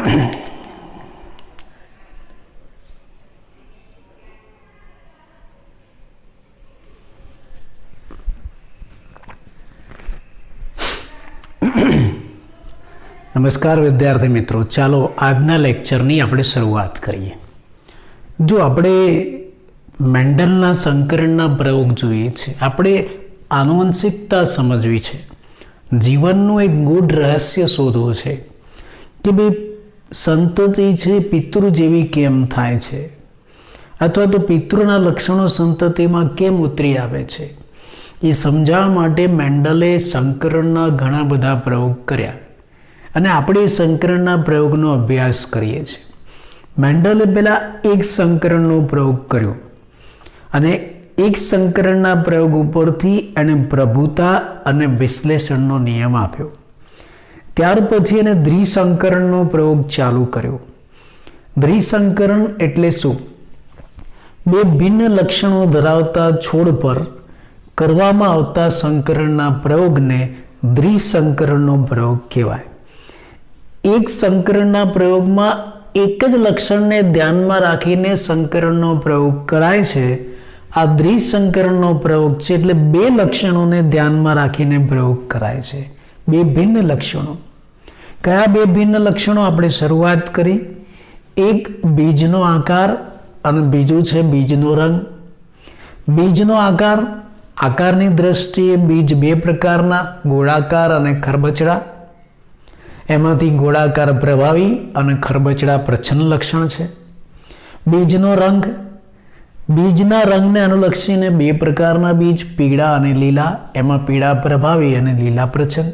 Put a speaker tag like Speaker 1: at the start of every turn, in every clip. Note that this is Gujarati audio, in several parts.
Speaker 1: નમસ્કાર વિદ્યાર્થી મિત્રો, ચાલો આજના લેક્ચરની આપણે શરૂઆત કરીએ. જો આપણે મેન્ડલના સંકરણના પ્રયોગ જોઈએ છે, આપણે આનુવંશિકતા સમજવી છે, જીવનનું એક ગૂઢ રહસ્ય શોધવું છે કે ભાઈ સંતતિ છે પિતૃ જેવી કેમ થાય છે, અથવા તો પિતૃના લક્ષણો સંતતિમાં કેમ ઉતરી આવે છે. એ સમજાવવા માટે મેન્ડલે સંકરણના ઘણા બધા પ્રયોગ કર્યા અને આપણે સંકરણના પ્રયોગનો અભ્યાસ કરીએ છીએ. મેન્ડલે પહેલાં એક સંકરણનો પ્રયોગ કર્યો અને એક સંકરણના પ્રયોગ ઉપરથી એણે પ્રભુતા અને વિશ્લેષણનો નિયમ આપ્યો. ત્યાર પછી એણે દ્વિસંકરણનો પ્રયોગ ચાલુ કર્યો. દ્વિસંકરણ એટલે શું? બે ભિન્ન લક્ષણો ધરાવતા છોડ પર કરવામાં આવતા સંકરણના પ્રયોગને દ્વિસંકરણનો પ્રયોગ કહેવાય. એક સંકરણના પ્રયોગમાં એક જ લક્ષણને ધ્યાનમાં રાખીને સંકરણનો પ્રયોગ કરાય છે. આ દ્વિસંકરણનો પ્રયોગ છે એટલે બે લક્ષણોને ધ્યાનમાં રાખીને પ્રયોગ કરાય છે, બે ભિન્ન લક્ષણો. કયા બે ભિન્ન લક્ષણો? આપણે શરૂઆત કરી. એક બીજનો આકાર અને બીજું છે બીજનો રંગ. બીજનો આકારની દ્રષ્ટિએ બીજ બે પ્રકારના, ગોળાકાર અને ખરબચડા. એમાંથી ગોળાકાર પ્રભાવી અને ખરબચડા પ્રચ્છન્ન લક્ષણ છે. બીજનો રંગ, બીજના રંગને અનુલક્ષીને બે પ્રકારના બીજ, પીળા અને લીલા. એમાં પીળા પ્રભાવી અને લીલા પ્રચ્છન્ન.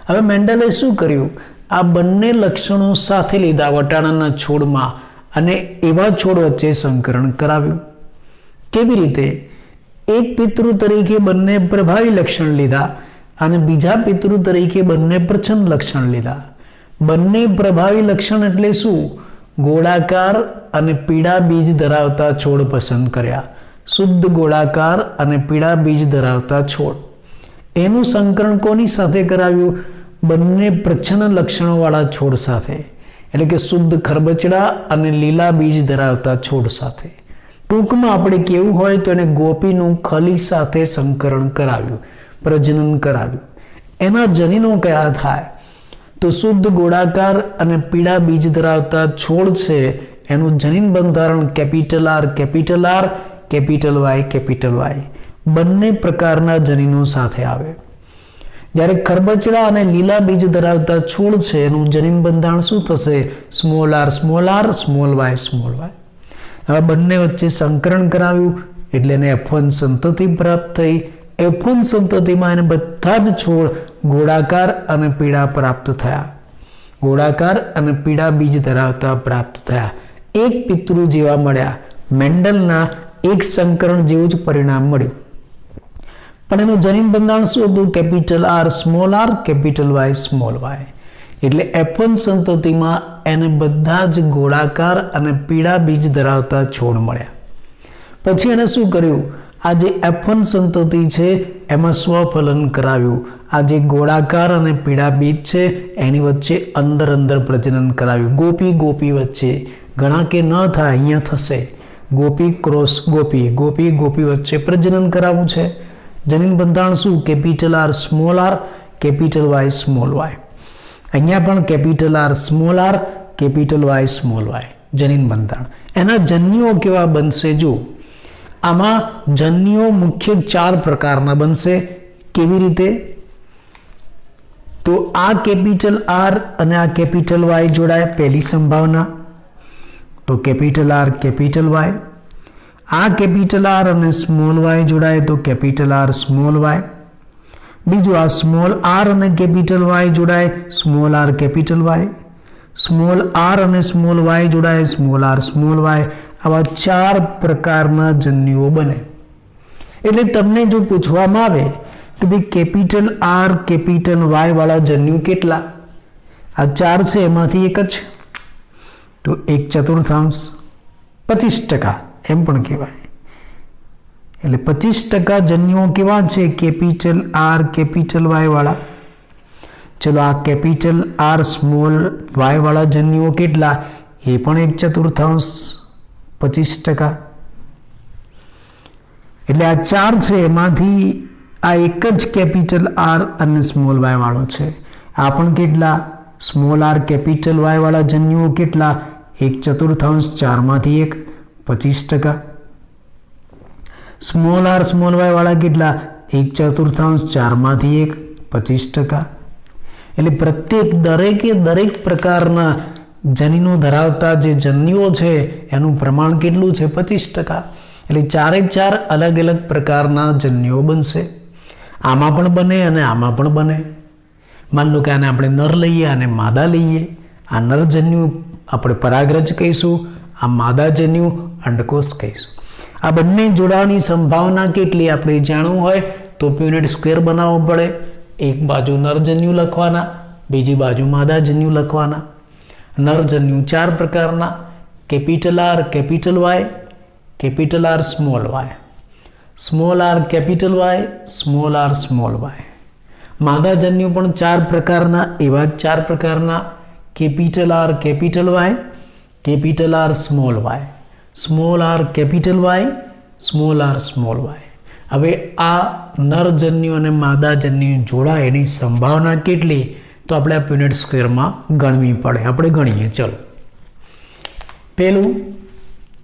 Speaker 1: હવે મેન્ડલે શું કર્યું? આ બંને લક્ષણો સાથે લીધા વટાણાના છોડમાં અને એવા છોડ વચ્ચે સંકરણ કરાવ્યું. કેવી રીતે? એક પિતૃ તરીકે બંને પ્રભાવી લક્ષણ લીધા અને બીજા પિતૃ તરીકે બંને પ્રચ્છન્ન લક્ષણ લીધા. બંને પ્રભાવી લક્ષણ એટલે શું? ગોળાકાર અને પીળા બીજ ધરાવતા છોડ પસંદ કર્યા. શુદ્ધ ગોળાકાર અને પીળા બીજ ધરાવતા છોડ. એનું સંકરણ કોની સાથે કરાવ્યું? બંને પ્રચ્છન્ન લક્ષણોવાળા છોડ સાથે, એટલે કે શુદ્ધ ખરબચડા અને લીલા બીજ ધરાવતા છોડ સાથે. ટૂંકમાં આપણે કેવું હોય તો એને ગોપીનું ખલી સાથે સંકરણ કરાવ્યું, પ્રજનન કરાવ્યું. એના જનીનો કયા થાય? તો શુદ્ધ ગોળાકાર અને પીળા બીજ ધરાવતા છોડ છે એનું જનીન બંધારણ કેપિટલ આર, કેપિટલ વાય બંને પ્રકારના જનીનો સાથે આવે. જ્યારે ખરબચડા અને લીલા બીજ ધરાવતા છોડ છે એનું જનીન બંધારણ શું થશે? Small R, small Y. આ બંને વચ્ચે સંકરણ કરાવ્યું એટલે એને F1 સંતતિ પ્રાપ્ત થઈ. F1 સંતતિમાં એને બધા જ છોડ ગોળાકાર અને પીળા પ્રાપ્ત થયા, ગોળાકાર અને પીળા બીજ ધરાવતા પ્રાપ્ત થયા. એક પિતૃ જેવા મળ્યા. મેન્ડલના એક સંકરણ જેવું જ પરિણામ મળ્યું. પણ એનું જનીન બંધારણ શું હતું? Capital R, capital Y. એટલે F1 સંતતિમાં એને બધા જ ગોળાકાર અને પીળા બીજ ધરાવતા છોડ મળ્યા. પછી એને શું કર્યું? આ જે F1 સંતતિ છે એમાં સ્વફલન કરાવ્યું. આ જે ગોળાકાર અને પીળા બીજ છે એની વચ્ચે અંદર પ્રજનન કરાવ્યું. ગોપી વચ્ચે. ઘણા કે ન થાય, અહીંયા થશે. ગોપી ક્રોસ ગોપી વચ્ચે પ્રજનન કરાવવું છે. જનીન બંધારણ શું? Capital R, capital Y. અહીંયા પણ કેપિટલ આર, કેપિટલ વાય જનીન બંધારણ. એના જન્યુઓ કેવા બનશે? જો આમાં જન્યુઓ મુખ્ય 4 પ્રકારના બનશે. કેવી રીતે? તો આ કેપિટલ આર અને આ કેપિટલ વાય જોડાય, પહેલી સંભાવના. તો કેપિટલ આર, કેપિટલ વાય. આ કેપિટલ આર અને સ્મોલ વાય જોડાય તો કેપિટલ આર, સ્મોલ વાય. બીજું આ સ્મોલ આર અને કેપિટલ વાય જોડાય, small R, capital Y. Small R અને સ્મોલ વાય જોડાય, સ્મોલ આર, સ્મોલ વાય. આવા 4 પ્રકારના જન્યુઓ બને. એટલે તમને જો પૂછવામાં આવે કે ભાઈ કેપિટલ આર, કેપિટલ વાય વાળા જન્યુ કેટલા? આ 4 છે એમાંથી એક જ, તો 1/4, 25% એમ પણ કહેવાય. એટલે 25% જન્યુઓ કેવા છે? કેપિટલ આર, કેપિટલ વાય વાળા. ચલો આ કેપિટલ આર સ્મોલ વાય વાળા જન્યુઓ કેટલા? એ પણ 1/4 25%. એટલે આ 4 છે એમાંથી આ એક જ કેપિટલ આર અને સ્મોલ વાય વાળો છે. આ પણ કેટલા? સ્મોલ આર કેપિટલ વાય વાળા જન્યુઓ કેટલા? 1/4 4માંથી 1 25%. સ્મોલ આર સ્મોલ વાય વાળા કેટલા? 1/4 4માંથી 1 25%. એટલે પ્રત્યેક દરેક પ્રકારના જનીનો ધરાવતા જે જન્યુઓ છે એનું પ્રમાણ કેટલું છે? 25%. એટલે 4 અલગ અલગ પ્રકારના જન્યુઓ બનશે. આમાં પણ બને અને આમાં પણ બને. માન લો કે આને આપણે નર લઈએ અને માદા લઈએ. આ નર જન્યુ આપણે પરાગરજ કહીશું, આ માદા જન્યુ અંડકોષ કહીશું. આ બંને જોડાવાની સંભાવના કેટલી આપણે જાણવું હોય તો પ્યુનેટ સ્ક્વેર બનાવવો પડે. એક બાજુ નરજન્યુ લખવાના, બીજી બાજુ માદા જન્યુ લખવાના. નરજન્યુ 4 પ્રકારના: capital R capital Y, capital R small Y, small R capital Y, small R small Y. માદા જન્યુ પણ 4 પ્રકારના, એવા 4 પ્રકારના: capital R capital Y, capital R small Y, small R capital Y, small R small Y. હવે આ નરજન્યુ અને માદાજન્યુ જોડાય એની સંભાવના કેટલી? તો આપણે આ પ્યુનેટ સ્ક્વેરમાં ગણવી પડે. આપણે ગણીએ. ચલો, પહેલું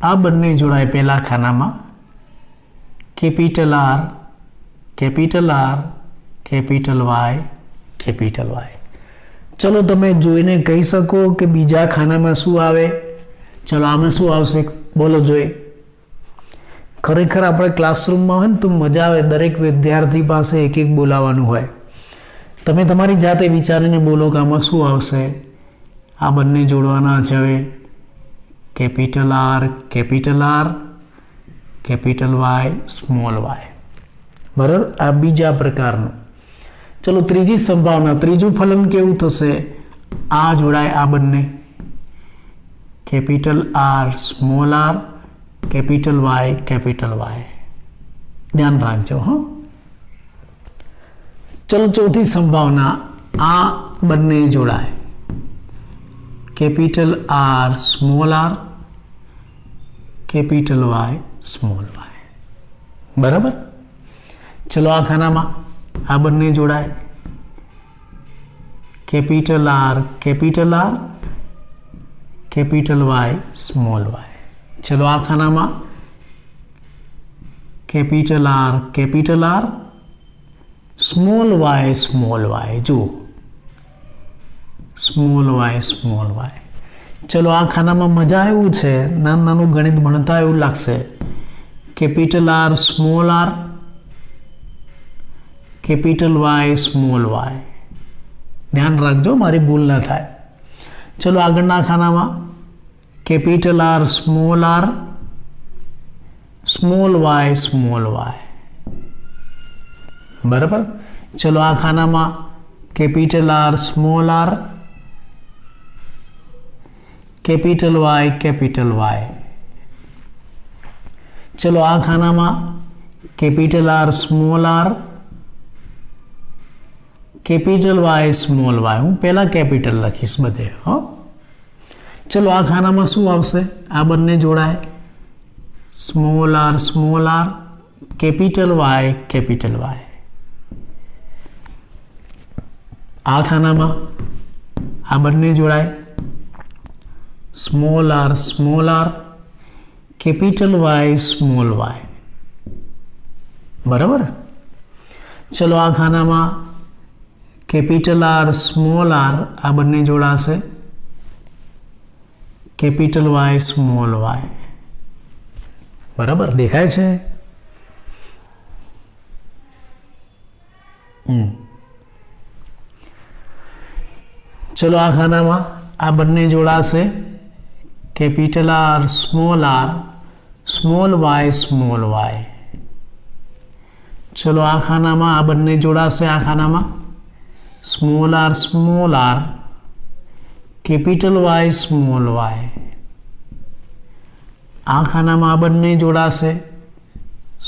Speaker 1: આ બંને જોડાય પહેલા ખાનામાં. Capital R capital R capital Y capital Y. ચલો તમે જોઈને કહી શકો કે બીજા ખાનામાં શું આવે? ચલો આમાં શું આવશે? બોલો જોઈએ. ખરેખર આપણે ક્લાસરૂમમાં હોય ને તો મજા આવે. દરેક વિદ્યાર્થી પાસે એક એક બોલાવવાનું હોય. તમે તમારી જાતે વિચારીને બોલો કે આમાં શું આવશે. આ બંને જોડવાના છે. હવે capital R capital Y small Y. બરાબર? આ બીજા પ્રકારનું. ચલો ત્રીજી સંભાવના, ત્રીજું ફલન કેવું થશે? આ જોડાય આ બંને. Capital R small R capital Y. ધ્યાન રાખજો. હા, ચલો ચોથી સંભાવના, આ બંને જોડાય. Capital R small R capital Y small Y. બરાબર? ચલો આ ખાનામાં આ બંને જોડાય. Capital R capital Y small Y. ચલો આ ખાનામાં કેપિટલ આર સ્મોલ વાય. જુઓ, સ્મોલ વાય. ચલો આ ખાનામાં મજા એવું છે, નાનું ગણિત ભણતા એવું લાગશે. Capital R small R capital Y small Y. ધ્યાન રાખજો, મારી ભૂલ ના થાય. ચલો આગળના ખાનામાં કેપિટલ આર સ્મોલ વાય. બરાબર? ચલો આ ખાનામાં capital R small R capital Y. ચલો આ ખાનામાં capital R small R capital Y small Y. હું પહેલા કેપિટલ લખીશ બધે. હો, ચલો આ ખાનામાં શું આવશે? આ બંને જોડાય. Small R capital Y. આ ખાનામાં આ બંને જોડાય. Small R capital Y small Y. બરાબર? ચલો આ ખાનામાં કેપિટલ આર સ્મોલ આર, આ બંને જોડાશે. Capital Y small Y. બરાબર? દેખાય છે? ચલો આ ખાનામાં આ બંને જોડાશે. Capital R small Y. ચલો આ ખાનામાં આ બંને જોડાશે. આ ખાનામાં small R capital Y small Y. આ ખાનામાં આ બંને જોડાશે.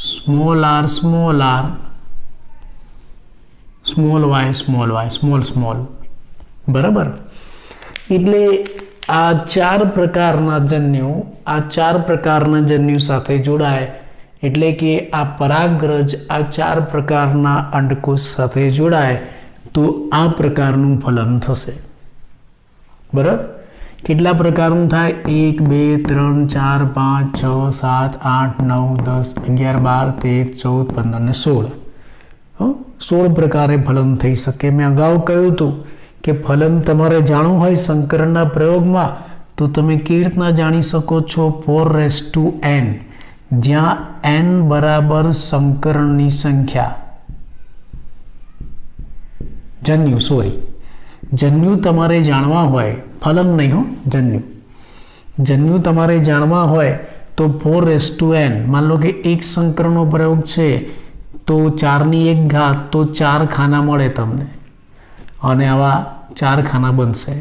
Speaker 1: Small R small Y. Small. બરાબર. એટલે આ ચાર પ્રકારના જન્યુ સાથે જોડાય એટલે કે આ પરાગરજ આ ચાર પ્રકારના અંડકોષ સાથે જોડાય તો આ પ્રકારનું ફલન થશે. બરાબર. કેટલા પ્રકારનું થાય? 1 2 3 4 5 6 7 8 9 10 11 12 13 14 15 ને 16. 16 પ્રકારે ફલન થઈ શકે. મેં અગાઉ કહ્યું હતું કે ફલન તમારે જાણવું હોય સંકરણના પ્રયોગમાં તો તમે કેવી રીતના જાણી શકો છો? 4n, જ્યાં n બરાબર સંકરણની સંખ્યા. જન્યુ તમારે જાણવા હોય, ફલન નહીં હો, જન્યુ તમારે જાણવા હોય તો 4n. માન લો કે એક સંકરણનો પ્રયોગ છે તો 4⁴ તો 4 ખાના મળે તમને, અને આવા 4 ખાના બનશે.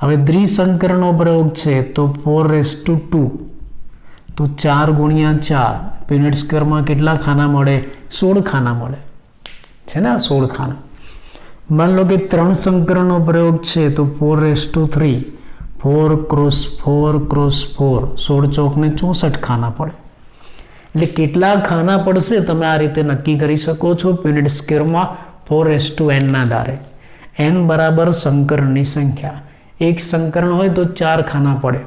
Speaker 1: હવે દ્વિસંકરણનો પ્રયોગ છે તો 4/2 તો 4 × 4 પીનટ સ્ક્વેરમાં કેટલા ખાના મળે? 16 ખાના મળે છે ને, 16 ખાના. માન લો કે 3 સંકરણનો પ્રયોગ છે તો 4/3 4 × 4 × 4 16 ચોકને 64 ખાના પડે. એટલે કેટલા ખાના પડશે તમે આ રીતે નક્કી કરી શકો છો પીનટ સ્ક્વેરમાં 4/n ના આધારે. n બરાબર સંકરણની સંખ્યા. એક સંકરણ હોય તો 4 ખાના પડે,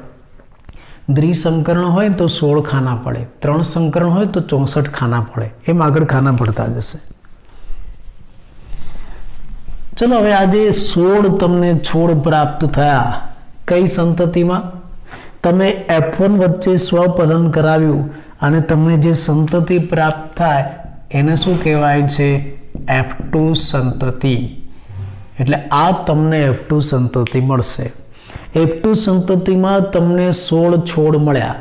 Speaker 1: દ્વિસંકરણ હોય તો 16 ખાના પડે, 3 સંકરણ હોય તો 64 ખાના પડે. એમ આગળ ખાના પડતા જશે. ચલો, હવે આજે 16 તમને છોડ પ્રાપ્ત થયા. કઈ સંતતિમાં? તમે F1 વચ્ચે સ્વફલન કરાવ્યું અને તમને જે સંતતિ પ્રાપ્ત થાય એને શું કહેવાય છે? F2 સંતતિ. એટલે આ તમને F2 સંતતિ મળશે. F2 સંતતિમાં તમને 16 છોડ મળ્યા.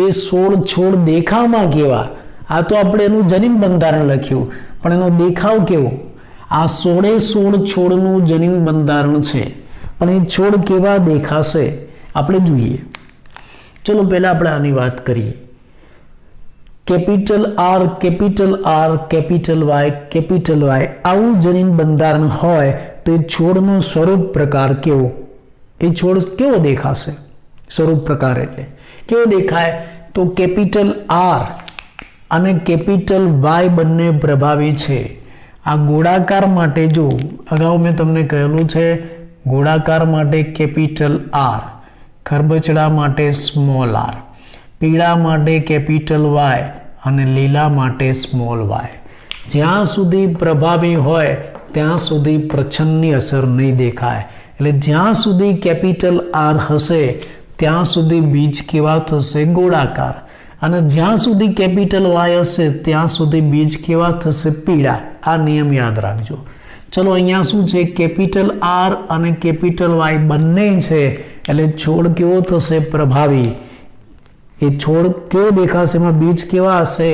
Speaker 1: એ 16 છોડ દેખાવમાં કેવા? આ તો આપણે એનું જનીન બંધારણ લખ્યું, પણ એનો દેખાવ કેવો? આ 16 છોડનું જનીન બંધારણ છે, પણ એ છોડ કેવા દેખાશે આપણે જોઈએ. ચલો પહેલા આપણે આની વાત કરીએ. Capital R, capital R, capital Y, આવું જનીન બંધારણ હોય તો એ છોડનો સ્વરૂપ પ્રકાર કેવો? એ છોડ કેવો દેખાશે? સ્વરૂપ પ્રકાર એટલે કેવો દેખાય? તો કેપિટલ R અને કેપિટલ Y બંને પ્રભાવી છે. આ ગોળાકાર માટે જો અગાઉ મેં તમને કહેલું છે, ગોળાકાર માટે કેપિટલ R, ખરબચડા માટે સ્મોલ r, પીળા માટે કેપિટલ Y અને લીલા માટે સ્મોલ y. જ્યાં સુધી પ્રભાવી હોય ત્યાં સુધી પ્રચ્છન્નની અસર નહીં દેખાય. એટલે જ્યાં સુધી કેપિટલ R હશે ત્યાં સુધી બીજ કેવા થશે? ગોળાકાર. અને જ્યાં સુધી કેપિટલ Y હશે ત્યાં સુધી બીજ કેવા થશે? પીળા. આ નિયમ યાદ રાખજો. ચલો, અહીંયા શું છે? કેપિટલ R અને કેપિટલ Y બંને છે, એટલે છોડ કેવો થશે? પ્રભાવી. એ છોડ કેવો દેખાશે? એમાં બીજ કેવા હશે?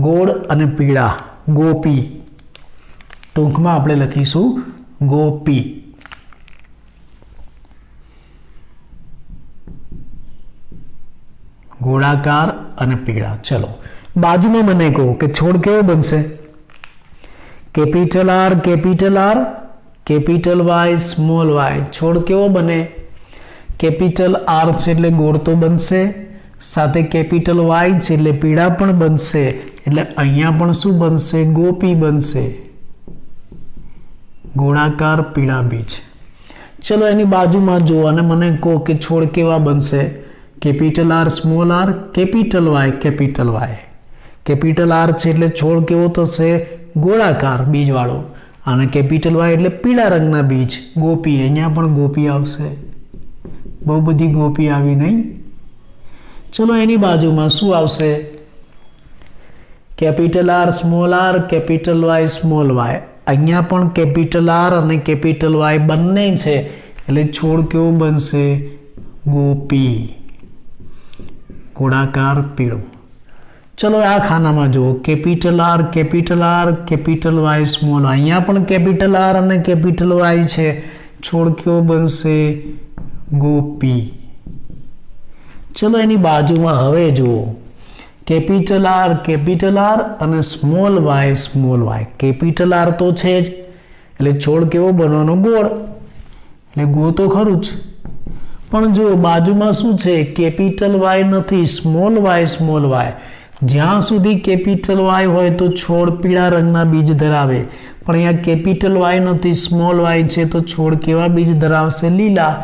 Speaker 1: ગોળ અને પીળા. ગોપી. ટૂંકમાં આપણે લખીશું ગોપી. ગોળાકાર અને પીળા. ચલો, બાજુમાં મને કહો કે છોડ કેવો બનશે? Capital R, capital R, capital Y, small y. છોડ કેવો બને? કેપિટલ R છે એટલે ગોળ તો બનશે, સાથે કેપિટલ Y છે એટલે પીળા પણ બનશે. એટલે અહીંયા પણ શું બનશે? ગોપી બનશે. ગોળાકાર પીળા બીજ. ચલો, એની બાજુમાં જુઓ અને મને કહો કે છોડ કેવા બનશે? Capital R, small r, capital Y, capital Y. Capital R છે એટલે છોડ કેવો થશે? ગોળાકાર બીજવાળો. અને કેપિટલ Y એટલે પીળા રંગના બીજ. ગોપી. અહીંયા પણ ગોપી આવશે. બહુ બધી ગોપી આવી નહીં? ચલો, એની બાજુમાં શું આવશે? Capital R, small r, capital Y, small y. અહીંયા પણ કેપિટલ R અને કેપિટલ Y બંને છે, એટલે છોડ કેવો બનશે? ગોપી. ગોળાકાર પીળો. ચલો, આ ખાનામાં જુઓ. Capital R, capital R, capital Y, small. અહીંયા પણ કેપિટલ R અને કેપિટલ Y છે. છોડ કેવો બનશે? ગોપી. ચલો, એની બાજુમાં હવે જુઓ. કેપિટલ R, કેપિટલ R અને small y, small y. Capital R તો છે જ, એટલે છોડ કેવો બનવાનો? ગોળ. એટલે ગો તો ખરું જ, પણ જો બાજુમાં શું છે, કેપિટલ વાય નથી, સ્મોલ વાય. જ્યાં સુધી કેપિટલ વાય હોય તો છોડ પીળા રંગના બીજ ધરાવે, પણ અહીંયા કેપિટલ વાય નથી, સ્મોલ વાય છે, તો છોડ કેવા બીજ ધરાવશે? લીલા.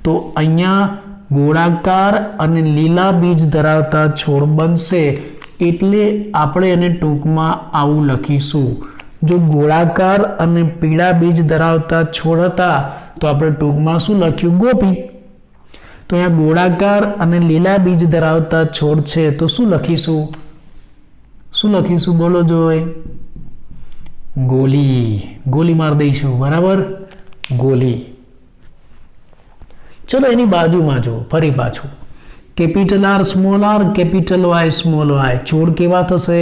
Speaker 1: તો અહીંયા ગોળાકાર અને લીલા બીજ ધરાવતા છોડ બનશે, એટલે આપણે એને ટૂંકમાં આવું લખીશું. જો ગોળાકાર અને પીળા બીજ ધરાવતા છોડ હતા તો આપણે ટૂંકમાં શું લખ્યું? ગોપી. તો અહીંયા ગોળાકાર અને લીલા બીજ ધરાવતા છોડ છે, તો શું લખીશું? બોલો જોઈ. ગોલી માર દઈશું, બરાબર? ગોલી. ચલો એની બાજુમાં જો ફરી પાછું, capital R, capital Y, small Y. છોડ કેવા થશે?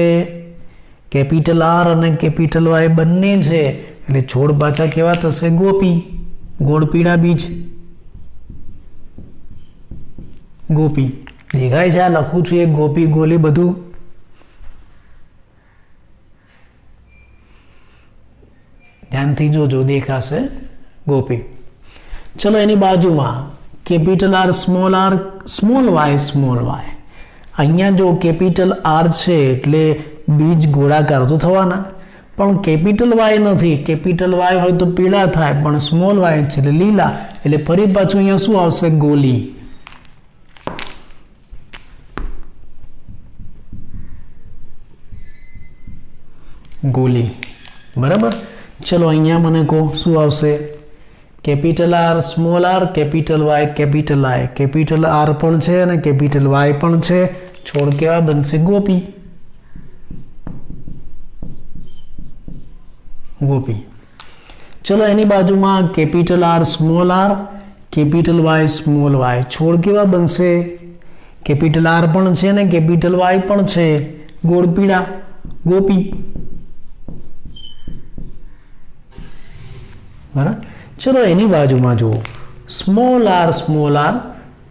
Speaker 1: કેપિટલ આર અને કેપિટલ વાય બંને છે, એટલે છોડ પાછા કેવા થશે? ગોપી. ગોળ પીળા બીજ, ગોપી. દેખાય છે? આ લખું છું એ ગોપી, ગોલી બધું. ધ્યાનથી જોજો, દેખાશે ગોપી. ચલો એની બાજુમાં કેપિટલ આર, સ્મોલ વાય. અહીંયા જો કેપિટલ આર છે એટલે બીજ ગોળાકાર તો થવાના, પણ કેપિટલ વાય નથી. કેપિટલ વાય હોય તો પીળા થાય, પણ સ્મોલ વાય છે એટલે લીલા, એટલે ફરી પાછું અહીંયા શું આવશે? ગોલી. બરાબર. ચલો અહીંયા મને કહો શું આવશે? Capital R, small R, capital Y, capital I. Capital R પણ છે અને કેપિટલ વાય પણ છે. છોડ કેવા બનશે? ગોપી. ચલો એની બાજુમાં capital R, capital Y, small Y. છોડ કેવા બનશે? કેપિટલ આર પણ છે અને કેપિટલ વાય પણ છે. ગોળ પીળા, ગોપી. બરાબર. ચલો એની બાજુમાં જુઓ, સ્મોલ આર,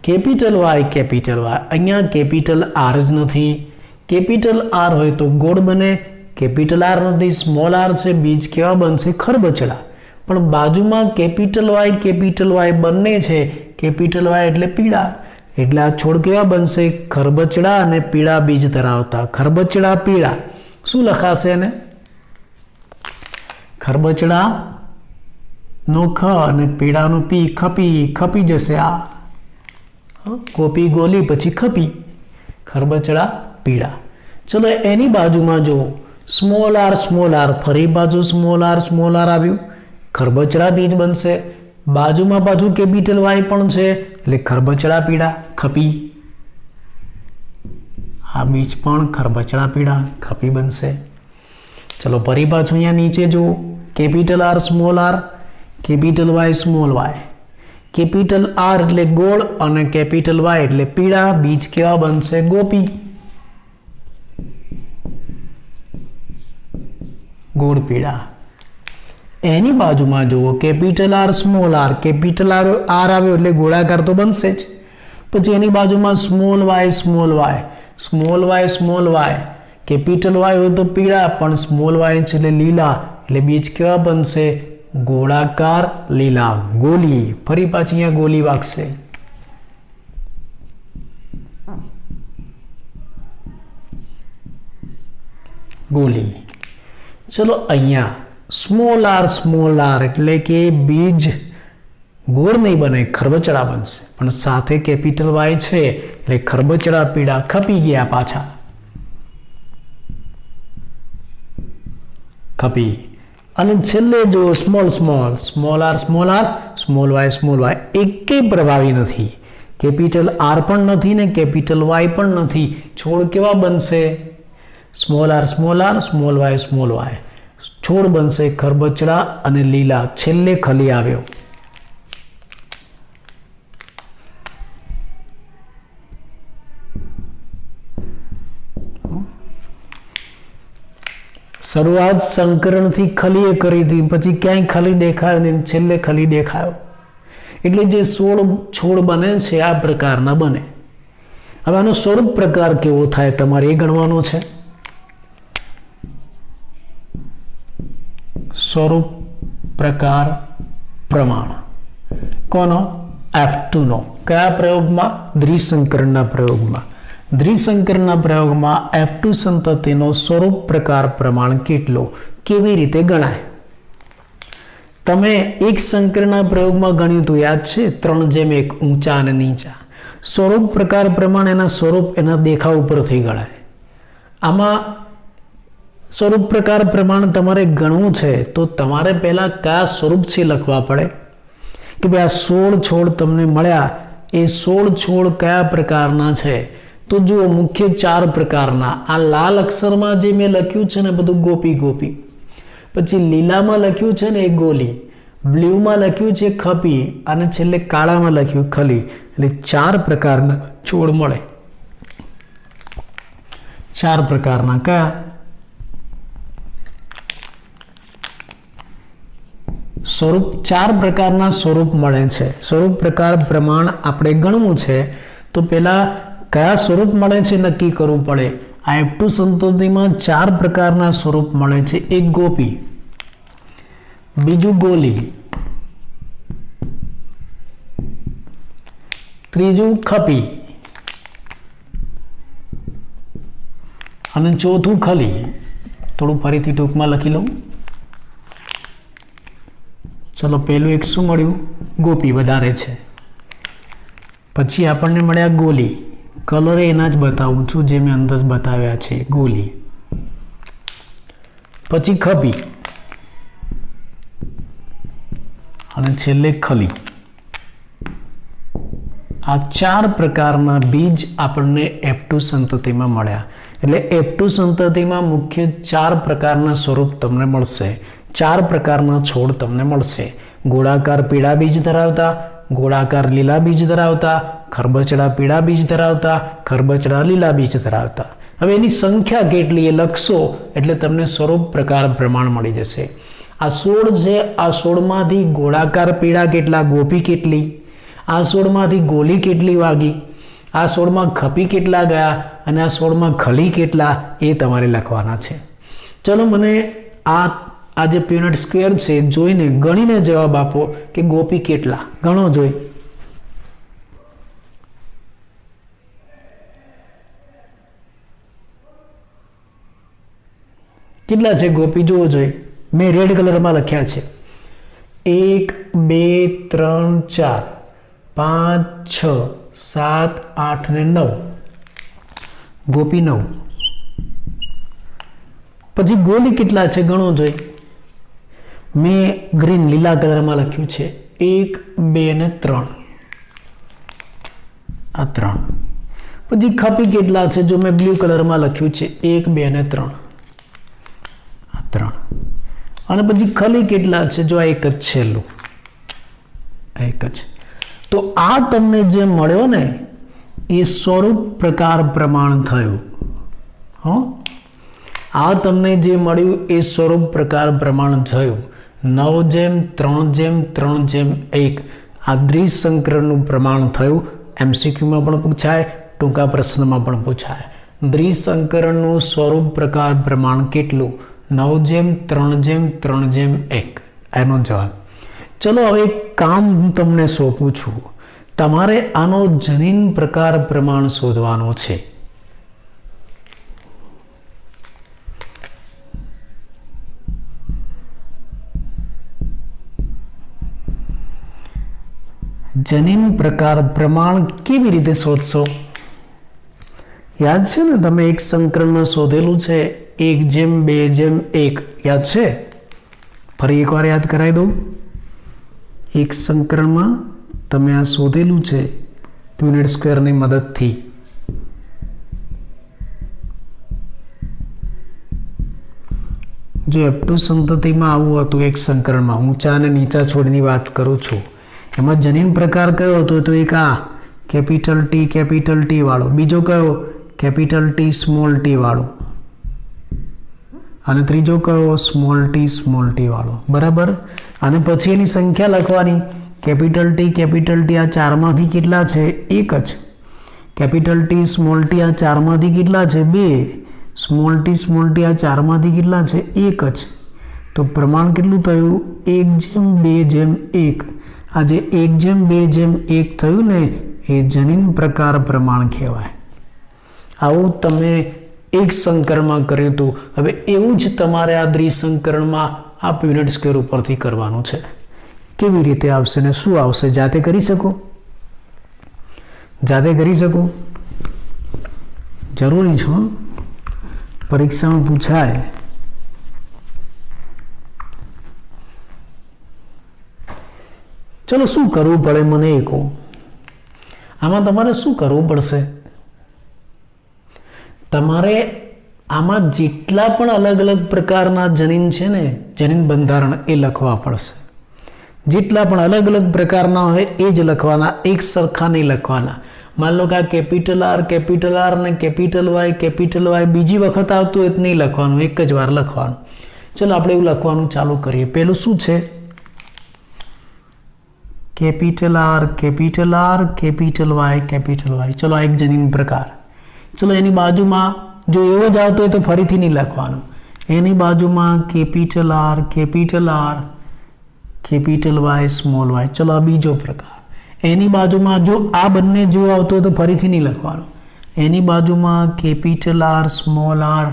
Speaker 1: કેપિટલ વાય. અહીંયા કેપિટલ આર જ નથી. કેપિટલ આર હોય તો ગોળ બને, કેપિટલ આર નથી, સ્મોલ આર છે, બીજ કેવા બનશે? ખરબચડા. પણ બાજુમાં કેપિટલ વાય બંને છે. કેપિટલ વાય એટલે પીળા, એટલે આ છોડ કેવા બનશે? ખરબચડા અને પીળા બીજ ધરાવતા. ખરબચડા પીળા. શું લખાશે એને? ખરબચડા નો ખ અને પીળાનો પી, ખપી જશે. આ ગોપી, ગોલી, પછી ખપી. ખરબચડા પીળા. ચલો એની બાજુમાં જો સ્મોલ આર, ફરી બાજુ સ્મોલ આર આવ્યું, ખરબચડા બીજ બનશે. બાજુમાં પાછું કેપિટલ વાય પણ છે, એટલે ખરબચડા પીળા, ખપી. આ બીજ પણ ખરબચડા પીળા, ખપી બનશે. ચલો ફરી પાછું અહીંયા નીચે જો capital R, capital Y, small Y. Capital R એટલે ગોળ અને કેપિટલ વાય એટલે પીળા. બીજ કેવા બનશે? ગોપી. ગોળ પીળા. એની બાજુમાં જુઓ કેપિટલ આર, કેપિટલ આર આવ્યો એટલે ગોળાકાર તો બનશે જ. પછી એની બાજુમાં સ્મોલ વાય. કેપિટલ વાય હોય તો પીળા, પણ સ્મોલ વાય છે એટલે લીલા, એટલે બીજ કેવા બનશે? ગોળાકાર લીલા, ગોલી. ફરી પાછી અહીંયા ગોલી વાગશે. ગોલી. ચલો અહીંયા સ્મોલ આર એટલે કે બીજ ગોળ નહીં બને, ખરબચડા બનશે, પણ સાથે કેપિટલ વાય છે એટલે ખરબચડા પીળા, ખપી ગયા પાછા. ખપી. અને છેલ્લે જો સ્મોલ આર, સ્મોલ વાય. એકેય પ્રભાવી નથી. કેપિટલ આર પણ નથી ને કેપિટલ વાય પણ નથી. છોડ કેવા બનશે? Small R, small Y. છોડ બનશે ખરબચડા અને લીલા. છેલ્લે ખલી આવ્યો. શરૂઆત સંકરણથી ખલીએ કરી હતી, પછી ક્યાંય ખલી દેખાયો નહીં, છેલ્લે ખલી દેખાયો. એટલે જે 16 છોડ બને છે આ પ્રકારના બને. હવે આનો સ્વરૂપ પ્રકાર કેવો થાય તમારે એ ગણવાનો છે. સ્વરૂપ, પ્રકાર, પ્રમાણ. કોનો? F2 નો. કયા પ્રયોગમાં? દ્વિસંકરણના પ્રયોગમાં. દ્વિસંકરણના પ્રયોગમાં F2 સંતતિનો સ્વરૂપ પ્રકાર પ્રમાણ કેટલો કેવી રીતે ગણાય? તમે એક સંકરના પ્રયોગમાં ગણ્યું તો યાદ છે, 3:1 ઊંચા અને નીચા. સ્વરૂપ પ્રકાર પ્રમાણ એના સ્વરૂપ એના દેખાવ ઉપરથી ગણાય. આમાં સ્વરૂપ પ્રકાર પ્રમાણ તમારે ગણવું છે તો તમારે પહેલા કયા સ્વરૂપ છે લખવા પડે કે ભાઈ આ 16 છોડ તમને મળ્યા, એ 16 છોડ કયા પ્રકારના છે? તો જુઓ, મુખ્ય 4 પ્રકારના. આ લાલ અક્ષરમાં જે મેં લખ્યું છે ને બધું ગોપી ગોપી, પછી લીલામાં લખ્યું છે ને એ ગોલી, બ્લ્યુમાં લખ્યું છે ખપી, અને છેલ્લે કાળામાં લખ્યું ખલી. એટલે 4 પ્રકારના છોડ મળે. 4 પ્રકારના કયા? સ્વરૂપ. 4 પ્રકારના સ્વરૂપ મળે છે. સ્વરૂપ પ્રકાર પ્રમાણ આપણે ગણવું છે તો પહેલા કયા સ્વરૂપ મળે છે નક્કી કરવું પડે. આ F2 સંતતિમાં 4 પ્રકારના સ્વરૂપ મળે છે. એક ગોપી, બીજું ગોલી, ત્રીજું ખપી અને ચોથું ખલી. થોડું ફરીથી ટૂંકમાં લખી લઉં. ચલો, પહેલું એક શું મળ્યું? ગોપી વધારે છે. પછી આપણને મળ્યા ગોલી. કલર એના જ બતાવું છું જે મેં અંદર બતાવ્યા છે, ગોલી. પછી ખપી અને છેલ્લે ખલી. આ 4 પ્રકારના બીજ આપણને F2 સંતતિમાં મળ્યા. એટલે F2 સંતતિમાં મુખ્ય 4 પ્રકારના સ્વરૂપ તમને મળશે. 4 પ્રકારના છોડ તમને મળશે. ગોળાકાર પીળા બીજ ધરાવતા, ગોળાકાર લીલા બીજ ધરાવતા, ખરબચડા પીળા બીજ ધરાવતા, ખરબચડા લીલા બીજ ધરાવતા. હવે એની સંખ્યા કેટલી એ લખશો એટલે તમને સ્વરૂપ પ્રકાર પ્રમાણ મળી જશે. આ 16 છે. આ 16માંથી ગોળાકાર પીળા કેટલા? ગોપી કેટલી? આ 16માંથી ગોલી કેટલી વાગી? આ 16માં ખપી કેટલા ગયા? અને આ 16માં ખલી કેટલા? એ તમારે લખવાના છે. ચલો, મને આ જે પ્યુનેટ સ્ક્વેર છે જોઈને ગણીને જવાબ આપો કે ગોપી કેટલા. ગણો જોઈ. કેટલા છે ગોપી? જુઓ જોઈ. મેં રેડ કલરમાં લખ્યા છે. 1 2 3 4 5 6 7 8 ને 9. ગોપી 9. પછી ગોલી કેટલા છે ગણો જોઈ. મેં ગ્રીન લીલા કલરમાં લખ્યું છે. 1 2 ને 3. આ 3. પછી ખપી કેટલા છે? જો મેં બ્લુ કલરમાં લખ્યું છે 1 2 ને 3. આ 3. અને પછી ખલી કેટલા છે? જો આ એક જ છેલ્લું, એક જ. તો આ તમને જે મળ્યો ને એ સ્વરૂપ પ્રકાર પ્રમાણ થયું. આ તમને જે મળ્યું એ સ્વરૂપ પ્રકાર પ્રમાણ થયું. 9:3:3:1 આ દ્વિસંકરણનું પ્રમાણ થયું. MCQમાં પણ પૂછાય, ટૂંકા પ્રશ્નમાં પણ પૂછાય. દ્વિસંકરણનું સ્વરૂપ પ્રકાર પ્રમાણ કેટલું? 9:3:3:1 એનો જવાબ. ચલો, હવે એક કામ હું તમને સોંપું છું. તમારે આનો જનીન પ્રકાર પ્રમાણ શોધવાનો છે. જનીન પ્રકાર પ્રમાણ કેવી રીતે શોધશો? યાદ છે ને, તમે એક સંકરણમાં શોધેલું છે 1:2:1. યાદ છે? ફરી એકવાર યાદ કરાવી દઉં. એક સંકરણમાં તમે આ શોધેલું છે પ્યુનેટ સ્ક્વેરની મદદથી. જો F2 સંતતિમાં આવું હતું એક સંકરણમાં, ઊંચા અને નીચા છોડની વાત કરું છું, એમાં જનીન પ્રકાર કયો હતો? તો એક આ કેપિટલ T વાળો, બીજો કયો કેપિટલ T સ્મોલ t વાળો, અને ત્રીજો કયો સ્મોલ t વાળો. બરાબર. અને પછી એની સંખ્યા લખવાની. કેપિટલ T આ 4માંથી કેટલા છે? એક જ. કેપિટલ T સ્મોલ t આ 4માંથી કેટલા છે? 2. સ્મોલ t આ 4માંથી કેટલા છે? એક જ. તો પ્રમાણ કેટલું થયું? 1:2:1. આ જે 1:2:1 થયું ને એ જનીન પ્રકાર પ્રમાણ કહેવાય. આવું તમે એક સંકરણમાં કર્યું હતું. હવે એવું જ તમારે આ દ્વિસંકરણમાં આ યુનિટ સ્ક્વેર ઉપરથી કરવાનું છે. કેવી રીતે આવશે ને શું આવશે જાતે કરી શકો? જાતે કરી શકો? જરૂરી છે, પરીક્ષામાં પૂછાય. ચલો શું કરવું પડે મને એ કહો. આમાં તમારે શું કરવું પડશે? તમારે આમાં જેટલા પણ અલગ અલગ પ્રકારના જનીન છે ને, જનીન બંધારણ એ લખવા પડશે. જેટલા પણ અલગ અલગ પ્રકારના હોય એ જ લખવાના, એક સરખા નહીં લખવાના. માન લો કે આ કેપિટલ આર ને કેપિટલ વાય બીજી વખત આવતું હોય તો નહીં લખવાનું, એક જ વાર લખવાનું. ચલો આપણે એવું લખવાનું ચાલુ કરીએ. પેલું શું છે? Capital R, capital Y. ચલો આ એક જનીન પ્રકાર. ચલો એની બાજુમાં જો એવો જ આવતો હોય તો ફરીથી નહીં લખવાનું. એની બાજુમાં capital R, capital Y, small Y. ચલો આ બીજો પ્રકાર. એની બાજુમાં જો આ બંને જો આવતો હોય તો ફરીથી નહીં લખવાનું. એની બાજુમાં capital R, small R,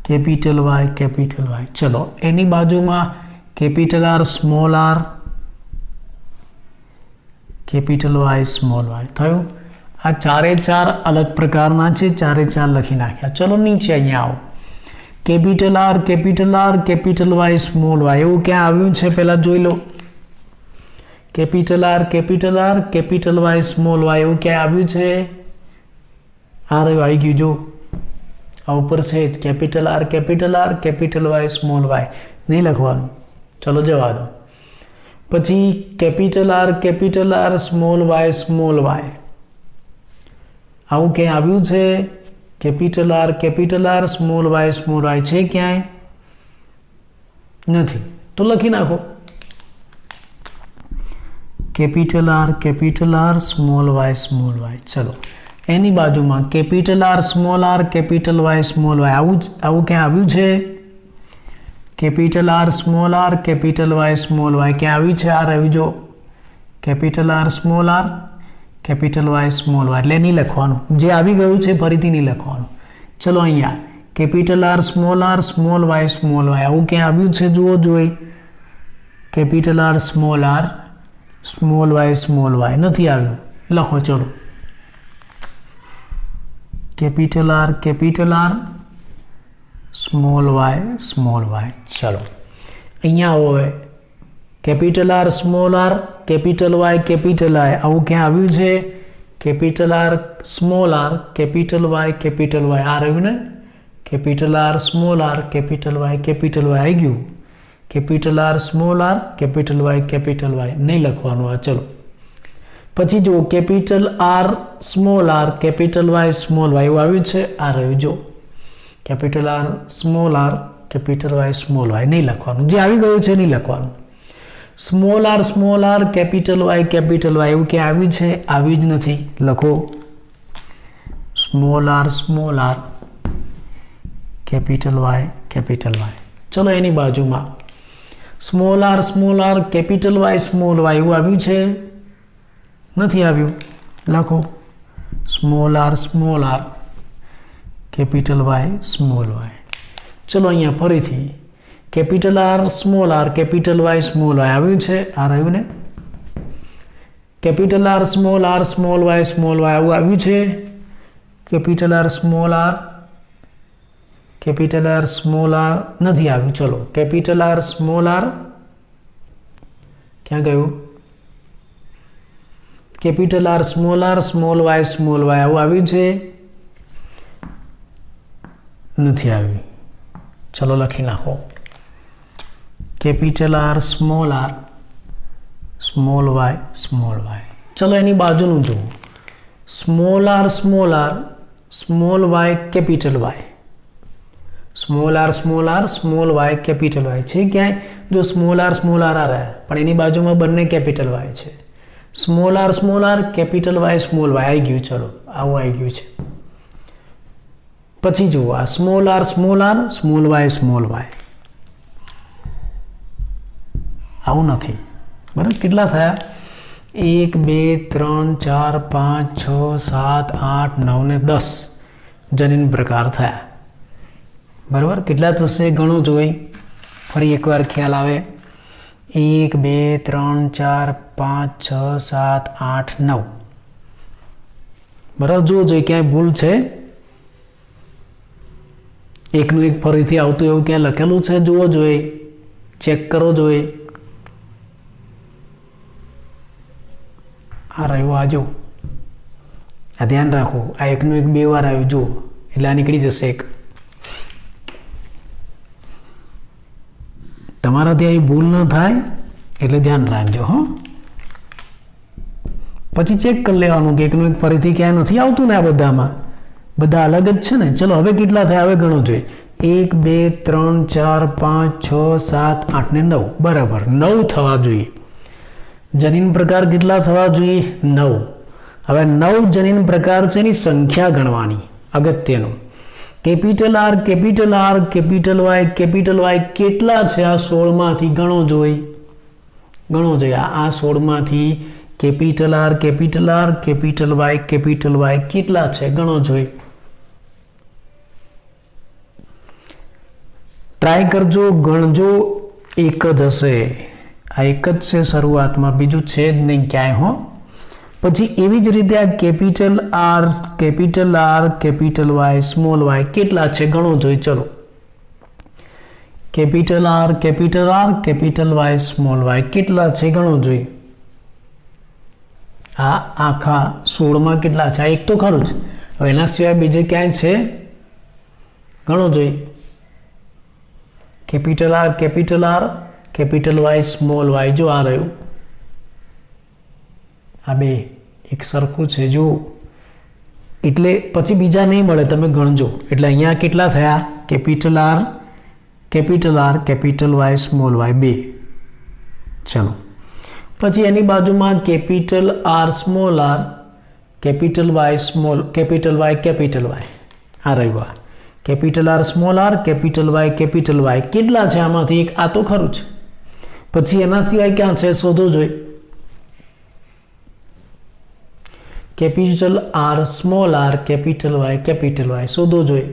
Speaker 1: capital Y. ચલો એની બાજુમાં capital R, small R, capital Y, small Y. થયું? આ ચારે ચાર અલગ પ્રકારના છે, ચારે ચાર લખી નાખ્યા. ચલો નીચે અહીંયા આવો. Capital R, capital Y, small Y. એવું ક્યાં આવ્યું છે પહેલાં જોઈ લો. Capital R, capital Y, small Y. એવું ક્યાં આવ્યું છે? આ રહ્યું, આવી ગયું. જો આ ઉપર છે capital R, capital Y, small Y. નહીં લખવાનું. ચલો જવા દો. પછી કેપિટલ આર, સ્મોલ વાય. આવું ક્યાંય આવ્યું છે? Capital R, small Y. છે ક્યાંય? નથી. તો લખી નાખો કેપિટલ આર, સ્મોલ વાય. ચલો એની બાજુમાં કેપિટલ આર, કેપિટલ વાય. આવું ક્યાં આવ્યું છે? Capital R, capital Y. ક્યાં આવ્યું છે? આ રહ્યું જો કેપિટલ આર, કેપિટલ વાય. એટલે નહીં લખવાનું. જે આવી ગયું છે ફરીથી નહીં લખવાનું. ચલો અહીંયા કેપિટલ આર, સ્મોલ વાય. આવું ક્યાં આવ્યું છે? જુઓ જોઈ. Capital R, small Y. નથી આવ્યું. લખો ચલો કેપિટલ આર, સ્મોલ વાય. ચલો અહીંયા આવો. હવે capital R, small R, capital Y. આવું ક્યાં આવ્યું છે? Capital R, small R, capital Y. આ રહ્યું ને capital R, small R, capital Y. આવી ગયું. Capital R, small R, capital Y. નહીં લખવાનું. આ ચલો પછી જુઓ capital R, small R, capital Y. એવું આવ્યું છે. આ રહ્યું જો capital R, small R, capital Y. નહીં લખવાનું. જે આવી ગયું છે નહીં લખવાનું. Small R, capital Y. એવું ક્યાં આવ્યું છે? આવ્યું જ નથી. લખો સ્મોલ આર, કેપિટલ વાય. ચલો એની બાજુમાં સ્મોલ આર, કેપિટલ વાય. એવું આવ્યું છે? નથી આવ્યું. લખો સ્મોલ આર, કેપિટલ વાય. ચલો અહીંયા ફરીથી કેપિટલ આર, કેપિટલ વાય. આવ્યું છે? આ રહ્યું ને કેપિટલ આર, સ્મોલ વાય. આવું આવ્યું છે? Capital R, small R. નથી આવ્યું. ચલો કેપિટલ આર, સ્મોલ આર. ક્યાં ગયું? Capital R, small Y. આવું આવ્યું છે? નથી આવ્યું. ચલો લખી નાખો કેપિટલ આર, સ્મોલ વાય. ચલો એની બાજુનું જુઓ. Small R, small Y, capital Y. Small R, small Y, capital Y છે ક્યાંય? જો સ્મોલ આર આ રહ્યા, પણ એની બાજુમાં બંને કેપિટલ વાય છે. Small R, capital Y. આવી ગયું. ચલો આવું આવી ગયું છે. પછી જુઓ આ સ્મોલ આર, સ્મોલ વાય. આવું નથી. બરાબર? કેટલા થયા? 1 2 3 4 5 6 7 8 9 ને 10 જનીન પ્રકાર થયા. બરાબર, કેટલા થશે ગણો જોઈ. ફરી એકવાર ખ્યાલ આવે. 1 2 3 4 5 6 7 8 9. બરાબર, જુઓ જોઈએ ક્યાંય ભૂલ છે. એકનું એક ફરીથી આવતું એવું ક્યાં લખેલું છે જુઓ જોઈએ, ચેક કરો જોઈએ. આ રહ્યું, આ જો, આ ધ્યાન રાખો. આ એકનું એક 2 વાર આવ્યું જુઓ, એટલે આ નીકળી જશે એક. તમારાથી આવી ભૂલ ન થાય એટલે ધ્યાન રાખજો. હો, પછી ચેક કરી લેવાનું કે એકનું એક ફરીથી ક્યાંય નથી આવતું ને. આ બધામાં બધા અલગ જ છે ને. ચલો હવે કેટલા થયા હવે ગણો જોઈએ. 1 2 3 4 5 6 7 8 ને 9. બરાબર, 9 થવા જોઈએ. જનીન પ્રકાર કેટલા થવા જોઈએ? 9. હવે 9 જનીન પ્રકાર છે એની સંખ્યા ગણવાની, અગત્યનું. Capital R capital R capital Y કેટલા છે? આ 16 માંથી ગણો જોઈ, ગણો જોઈએ. આ 16 માંથી કેપિટલ આર કેપિટલ વાય કેટલા છે ગણો જોઈ. ટ્રાય કરજો, ગણજો. એક જ હશે. આ એક જ છે શરૂઆતમાં, બીજું છે જ નહીં ક્યાંય. હો, પછી એવી જ રીતે આ capital R capital Y small Y કેટલા છે ગણો જોઈ. ચલો, capital R capital Y small Y કેટલા છે ગણો જોઈ. આ આખા 16માં કેટલા છે? આ એક તો ખરું જ. હવે એના સિવાય બીજે ક્યાંય છે ગણો જોઈ. Capital R capital Y small Y, જો આ રહ્યું. આ બે એક સરખું છે જો, એટલે પછી બીજા નહીં મળે, તમે ગણજો. એટલે અહીંયા કેટલા થયા? Capital R capital Y small Y 2. ચલો, પછી એની બાજુમાં capital R small R capital Y. આ રહ્યું capital R small R capital Y કેટલા છે? આમાંથી એક આ તો ખરું છે. પછી એના સિવાય ક્યાં છે શોધો જોઈ. Capital R small R capital Y શોધો જોઈ.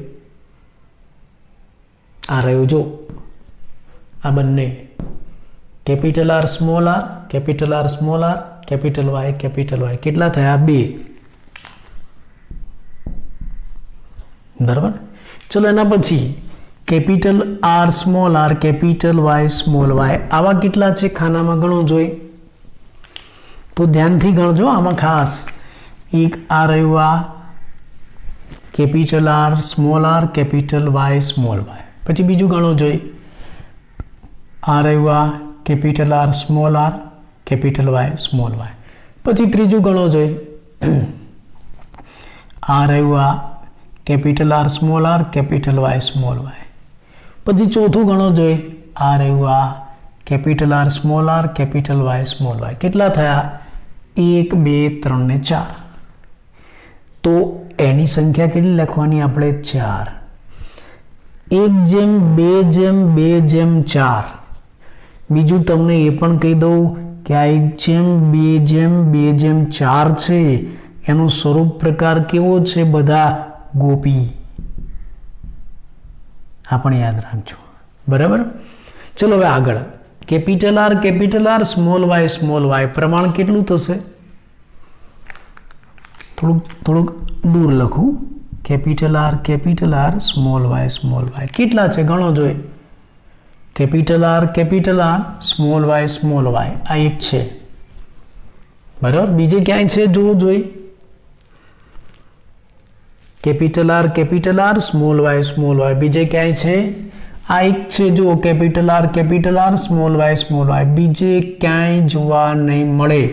Speaker 1: આ રહ્યું જો, આ બંને capital R small R capital Y કેટલા થયા? 2. બરાબર, ચલો એના પછી capital R small R capital Y small Y આવા કેટલા છે ખાનામાં ગણો જોઈ. તો ધ્યાનથી ગણજો આમાં ખાસ. એક આ રહ્યું, આ capital R small R capital Y small Y. પછી બીજું ગણો જોઈ. આ રહ્યું, આ capital R small R capital Y small Y. પછી ત્રીજું ગણો જોઈ. આ રહ્યું, આ capital R small R capital Y small Y. પછી ચોથું ગણો જોઈ. આ રહ્યું, આ capital R small R capital Y small Y. કેટલા થયા? 1 2 3 ને 4. તો એની સંખ્યા કેટલી લખવાની આપણે? 4. 1:2:2:4. બીજું તમને એ પણ કહી દઉં કે આ 1:2:2:4 છે એનું સ્વરૂપ પ્રકાર કેવો છે? બધા ગોપી. આ પણ યાદ રાખજો. બરાબર, ચલો હવે આગળ. કેપિટલ આર સ્મોલ વાય પ્રમાણ કેટલું થશે? થોડુંક દૂર લખું. કેપિટલ આર સ્મોલ વાય કેટલા છે ગણો જોઈ. કેપિટલ આર સ્મોલ વાય આ એક છે. બરાબર, બીજે ક્યાંય છે જોવો જોઈ. કેપિટલ આર સ્મોલ વાય બીજે ક્યાંય છે? આ એક છે જુઓ, કેપિટલ આર સ્મોલ વાય બીજે ક્યાંય જોવા નહીં મળે.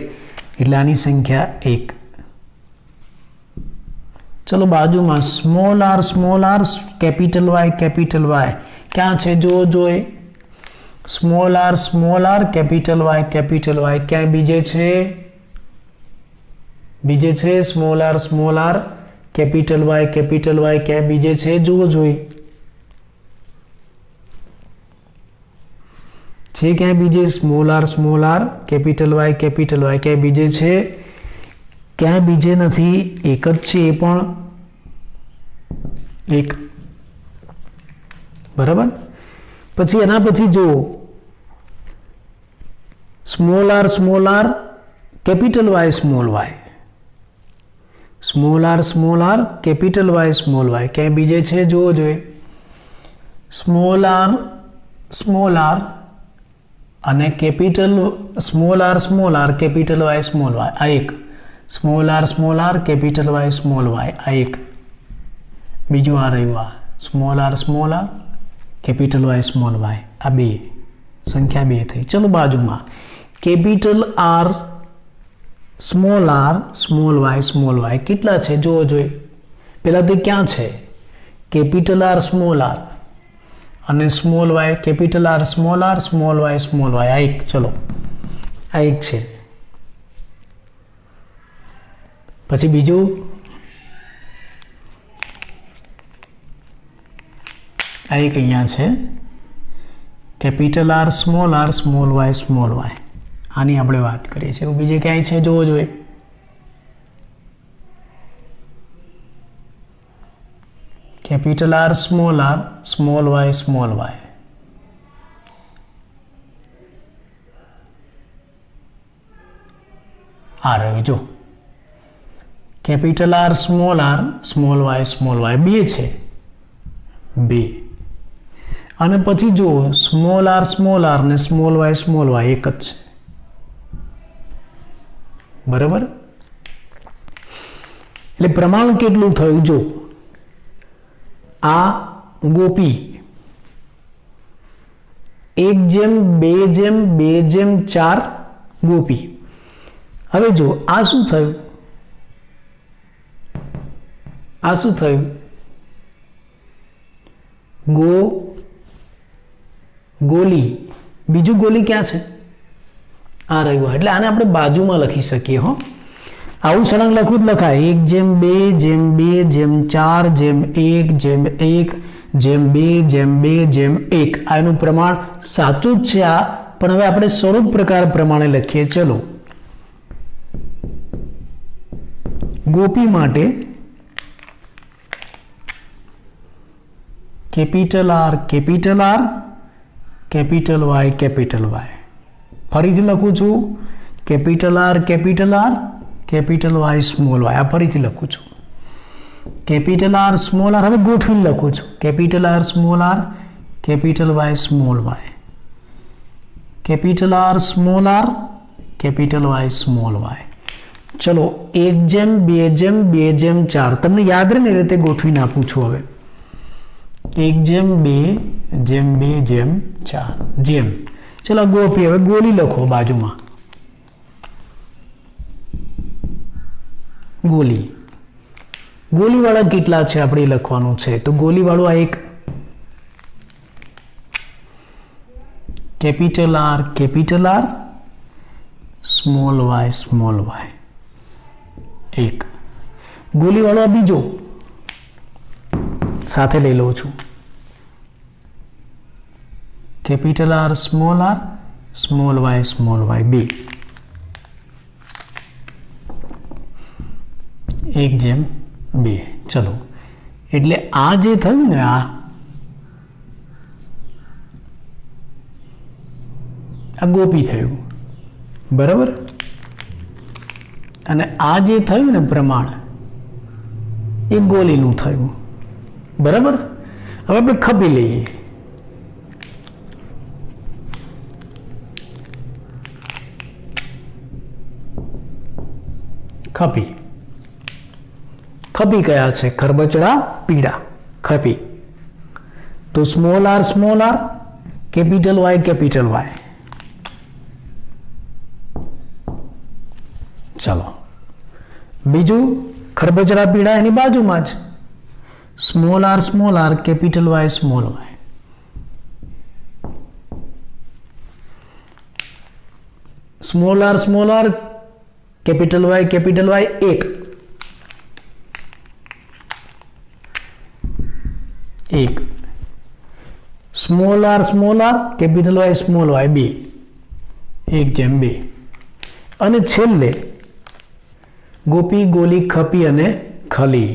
Speaker 1: એટલે આની સંખ્યા 1. ચલો બાજુમાં સ્મોલ આર કેપિટલ વાય ક્યાં છે જુઓ જોઈ. સ્મોલ આર કેપિટલ વાય ક્યાંય બીજે છે? સ્મોલ આર કેપિટલ વાય ક્યાંય બીજે છે? જુઓ જોઈ. છે ક્યાંય બીજે સ્મોલ આર કેપિટલ વાય ક્યાંય બીજે છે? ક્યાંય બીજે નથી, એક જ છે, એ પણ એક. બરાબર. પછી એના પછી જો small R capital Y small Y, small R capital Y small Y ક્યાંય બીજે છે? જોવો જોઈએ. સ્મોલ આર અને small R capital Y small Y, આ એક. Small R capital Y small Y, આ એક. બીજું આ રહ્યું, આ small R capital Y small Y, આ બે. સંખ્યા બે થઈ. ચલો બાજુમાં કેપિટલ આર સ્મોલ વાય કેટલા છે? જોવો જોઈએ. પેલા તે ક્યાં છે? કેપિટલ આર સ્મોલ આર અને small Y, capital R small Y small Y, આ એક. ચલો આ એક છે. પછી બીજું આ એક અહીંયા છે, capital R small Y small Y. આની આપણે વાત કરીએ છીએ. એવું બીજે ક્યાંય છે? જોવો જોઈએ. Capital R small Y small Y. આ રહ્યું જો કેપિટલ આર સ્મોલ વાય બે છે, બે. અને પછી જો સ્મોલ આર ને સ્મોલ વાય એક જ છે. બરાબર. એટલે પ્રમાણ કેટલું થયું? જો આ ગોપી 1:2:4 ગોપી. હવે જો આ શું થયું? ગોલી. બીજું ગોલી ક્યાં છે? આ રહ્યું. એટલે આને આપણે બાજુમાં લખી શકીએ. હો, આવું સળંગ લખવું જ લખાય. 1:2:4:1:1:2:1. આનું પ્રમાણ સાચું જ છે આ, પણ હવે આપણે સ્વરૂપ પ્રકાર પ્રમાણે લખીએ. ચલો, ગોપી માટે કેપિટલ આર કેપિટલ વાય. ફરીથી લખું છું, capital R capital Y small Y. આ ફરીથી લખું છું, કેપિટલ આર સ્મોલ આર. હવે ગોઠવીને લખું છું, capital R small R capital Y small Y, capital R small R capital Y small Y. ચલો 1:2:4 તમને યાદ રહે ને એ રીતે ગોઠવીને આપું છું. હવે 1:2:4 ચલો ગોપી. હવે ગોલી લખો બાજુમાં. ગોલીવાળા કેટલા છે આપણે લખવાનું છે. તો ગોલીવાળું આ એક, કેપિટલ આર સ્મોલ વાય એક. ગોલીવાળો આ બીજો સાથે લઈ લઉં છું, કેપિટલ આર સ્મોલ વાય બે. 1:2. ચલો, એટલે આ જે થયું ને આ ગોપી થયું. બરાબર. અને આ જે થયું ને પ્રમાણ એ ગોલીનું થયું. બરાબર. હવે આપણે ખપી લઈએ. ખપી કયા છે? ખરબચડા પીળા. ખપી. તો સ્મોલ આર કેપિટલ વાય. ચલો, બીજું ખરબચડા પીળા એની બાજુમાં જ small R capital Y small Y. Small R capital Y એક. Small R capital Y small Y 2 1:2 અને છેલ્લે ગોપી ગોલી ખપી અને ખલી,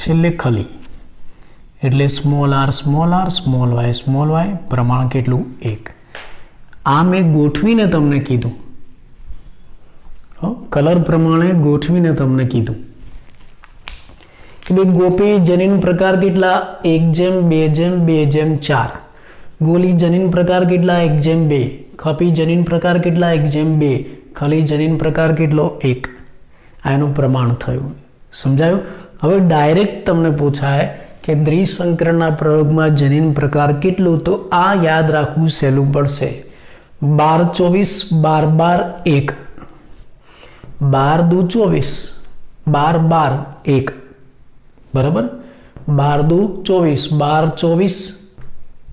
Speaker 1: છેલ્લે ખલી એટલે સ્મોલ આર સ્મોલ વાય પ્રમાણ કેટલું 1. આ મેં ગોઠવીને તમને કીધું, કલર પ્રમાણે ગોઠવીને તમને કીધું કે ભાઈ ગોપી જનીન પ્રકાર કેટલા 1:2:2:4, ગોલી જનીન પ્રકાર કેટલા 1:2, ખપી જનીન પ્રકાર કેટલા 1:2, ખલી જનીન પ્રકાર કેટલો 1. આ એનું પ્રમાણ થયું. સમજાયું? હવે ડાયરેક્ટ તમને પૂછાય કે દ્વિસંકરણના પ્રયોગમાં જનીન પ્રકાર કેટલું, તો આ યાદ રાખવું સહેલું પડશે. 12 24 12 1 12 2 24 1 બરાબર. 12 2 24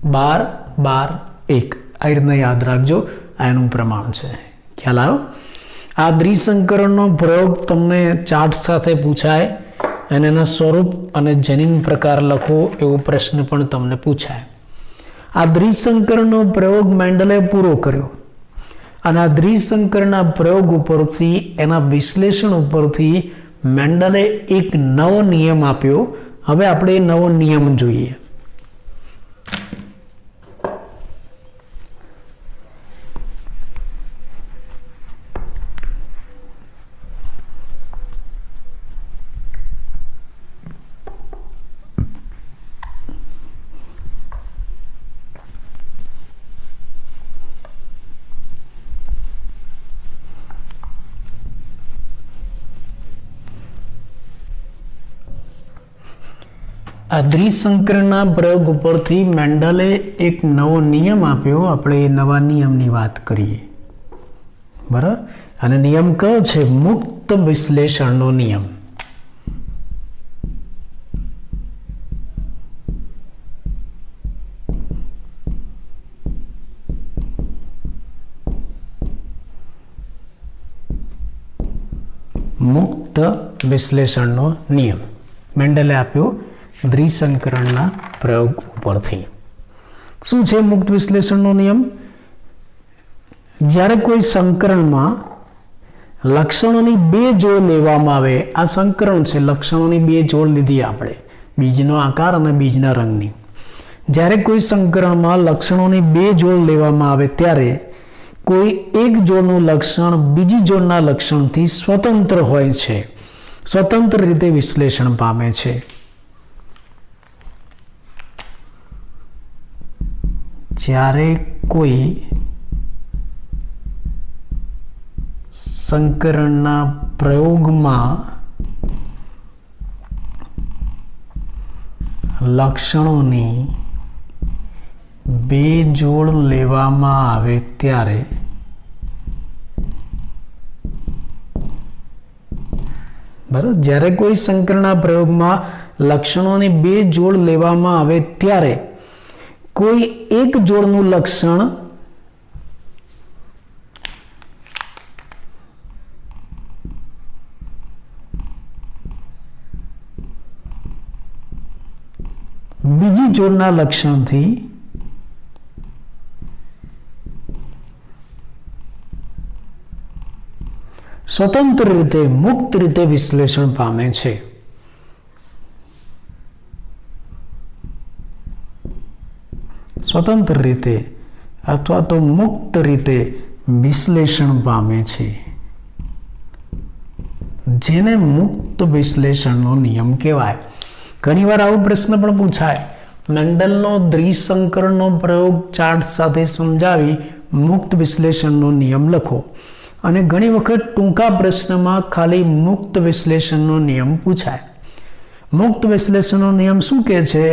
Speaker 1: 12 1 આ રીતના યાદ રાખજો. આ એનું પ્રમાણ છે. ખ્યાલ આવ્યો? આ દ્વિસંકરણનો પ્રયોગ તમને ચાર્ટ સાથે પૂછાય અને એના સ્વરૂપ અને જનીન પ્રકાર લખો એવો પ્રશ્ન પણ તમને પૂછાય. આ દ્વિસંકરણનો પ્રયોગ મેન્ડલે પૂરો કર્યો અને આ દ્વિસંકરણના પ્રયોગ ઉપરથી, એના વિશ્લેષણ ઉપરથી મેન્ડલે એક નવો નિયમ આપ્યો. હવે આપણે એ નવો નિયમ જોઈએ. આ દ્વિસંકરણના પ્રયોગ ઉપરથી મેન્ડલે એક નવો નિયમ આપ્યો. આપણે એ નવા નિયમની વાત કરીએ. બરાબર. અને નિયમ કયો છે? મુક્ત વિશ્લેષણનો નિયમ. મુક્ત વિશ્લેષણનો નિયમ મેન્ડલે આપ્યો દ્વિસંકરણના પ્રયોગ ઉપરથી. શું છે મુક્ત વિશ્લેષણનો નિયમ? જ્યારે કોઈ સંકરણમાં લક્ષણોની બે જોડ લેવામાં આવે, આ સંકરણ છે, લક્ષણોની બે જોડ લીધી આપણે, બીજનો આકાર અને બીજના રંગની. જ્યારે કોઈ સંકરણમાં લક્ષણોની બે જોડ લેવામાં આવે ત્યારે કોઈ એક જોડનું લક્ષણ બીજી જોડના લક્ષણથી સ્વતંત્ર હોય છે, સ્વતંત્ર રીતે વિશ્લેષણ પામે છે. જ્યારે કોઈ સંકરણના પ્રયોગમાં લક્ષણોની બે જોડ લેવામાં આવે ત્યારે બરાબર, જ્યારે કોઈ સંકરણના પ્રયોગમાં લક્ષણોની બે જોડ લેવામાં આવે ત્યારે કોઈ એક જોડનું લક્ષણ બીજી જોડના લક્ષણથી સ્વતંત્ર રીતે, મુક્ત રીતે વિશ્લેષણ પામે છે. સ્વતંત્ર રીતે અથવા તો મુક્ત રીતે વિશ્લેષણ પામે છે, જેને મુક્ત વિશ્લેષણનો નિયમ કહેવાય. ઘણીવાર આવો પ્રશ્ન પણ પૂછાય. મેન્ડલનો દ્વિસંકરણનો પ્રયોગ ચાર્ટ સાથે સમજાવી મુક્ત વિશ્લેષણનો નિયમ લખો. અને ઘણી વખત ટૂંકા પ્રશ્નમાં ખાલી મુક્ત વિશ્લેષણનો નિયમ પૂછાય. મુક્ત વિશ્લેષણનો નિયમ શું કહે છે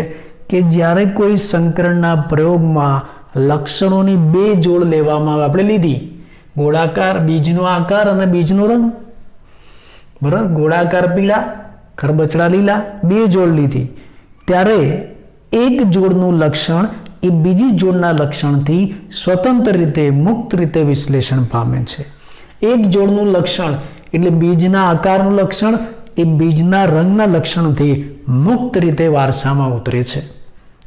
Speaker 1: કે જ્યારે કોઈ સંકરણના પ્રયોગમાં લક્ષણોની બે જોડ લેવામાં આવે, આપણે લીધી ગોળાકાર, બીજનો આકાર અને બીજનો રંગ, બરાબર, ગોળાકાર પીળા, ખરબચડા લીલા, બે જોડ લીધી, ત્યારે એક જોડનું લક્ષણ એ બીજી જોડના લક્ષણથી સ્વતંત્ર રીતે, મુક્ત રીતે વિશ્લેષણ પામે છે. એક જોડનું લક્ષણ એટલે બીજના આકારનું લક્ષણ એ બીજના રંગના લક્ષણથી મુક્ત રીતે વારસામાં ઉતરે છે,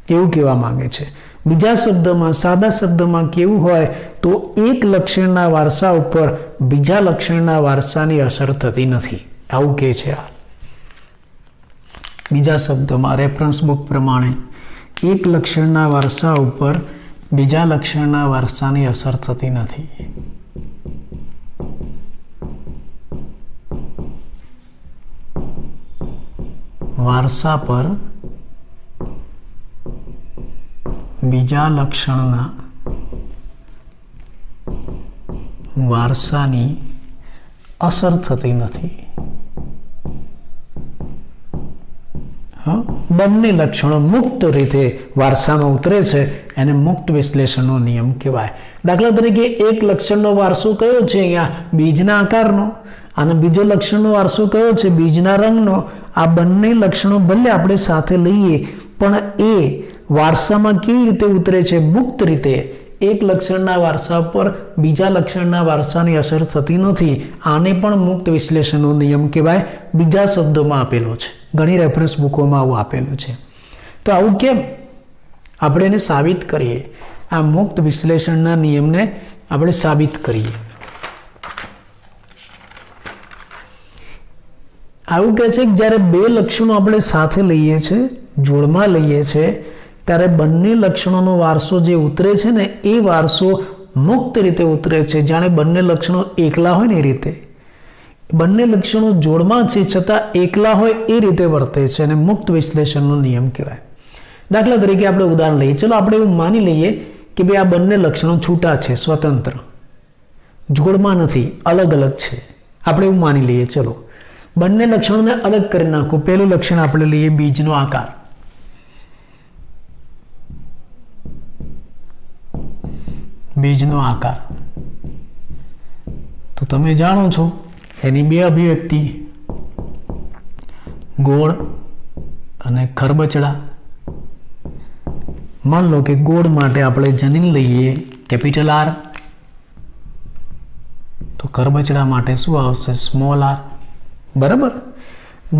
Speaker 1: એવું કહેવા માંગે છે. બીજા શબ્દમાં, સાદા શબ્દમાં કેવું હોય તો એક લક્ષણના વારસા ઉપર બીજા લક્ષણના વારસાની અસર થતી નથી, આવું કહે છે. આ બીજા શબ્દોમાં રેફરન્સ બુક પ્રમાણે એક લક્ષણના વારસા ઉપર બીજા લક્ષણના વારસાની અસર થતી નથી. વારસા પર બીજા લક્ષણના વારસાની અસર થતી નથી. બંને લક્ષણો મુક્ત રીતે વારસામાં ઉતરે છે, એને મુક્ત વિશ્લેષણનો નિયમ કહેવાય. દાખલા તરીકે એક લક્ષણનો વારસો કયો છે અહીંયા? બીજના આકારનો. અને બીજો લક્ષણનો વારસો કયો છે? બીજના રંગનો. આ બંને લક્ષણો ભલે આપણે સાથે લઈએ પણ એ વારસામાં કેવી રીતે ઉતરે છે? મુક્ત રીતે. એક લક્ષણના વારસા પર બીજા લક્ષણના વારસાની અસર થતી નથી. આને પણ મુક્ત વિશ્લેષણનો નિયમ કહેવાય. બીજા શબ્દોમાં આપેલો છે, ઘણી રેફરન્સ બુકોમાં આવું આપેલું છે. તો આવું કેમ? આપણે એને સાબિત કરીએ. આ મુક્ત વિશ્લેષણના નિયમને આપણે સાબિત કરીએ. આવું કહે છે કે જ્યારે બે લક્ષણો આપણે સાથે લઈએ છીએ, જોડમાં લઈએ છીએ, ત્યારે બંને લક્ષણોનો વારસો જે ઉતરે છે ને એ વારસો મુક્ત રીતે ઉતરે છે, જાણે બંને લક્ષણો એકલા હોય ને એ રીતે. બંને લક્ષણો જોડમાં છે છતાં એકલા હોય એ રીતે વર્તે છે, અને મુક્ત વિશ્લેષણનો નિયમ કહેવાય. દાખલા તરીકે આપણે ઉદાહરણ લઈએ. ચલો આપણે એવું માની લઈએ કે ભાઈ આ બંને લક્ષણો છૂટા છે, સ્વતંત્ર, જોડમાં નથી, અલગ અલગ છે. આપણે એવું માની લઈએ. ચલો બંને લક્ષણોને અલગ કરી નાખો. પહેલું લક્ષણ આપણે લઈએ બીજનો આકાર. બીજનો આકાર તો તમે જાણો છો એની બે અભિવ્યક્તિ, ગોળ અને ખરબચડા. માન લો કે ગોળ માટે આપણે જનીન લઈએ કેપિટલ આર, તો ખરબચડા માટે શું આવશે? Small R. બરાબર.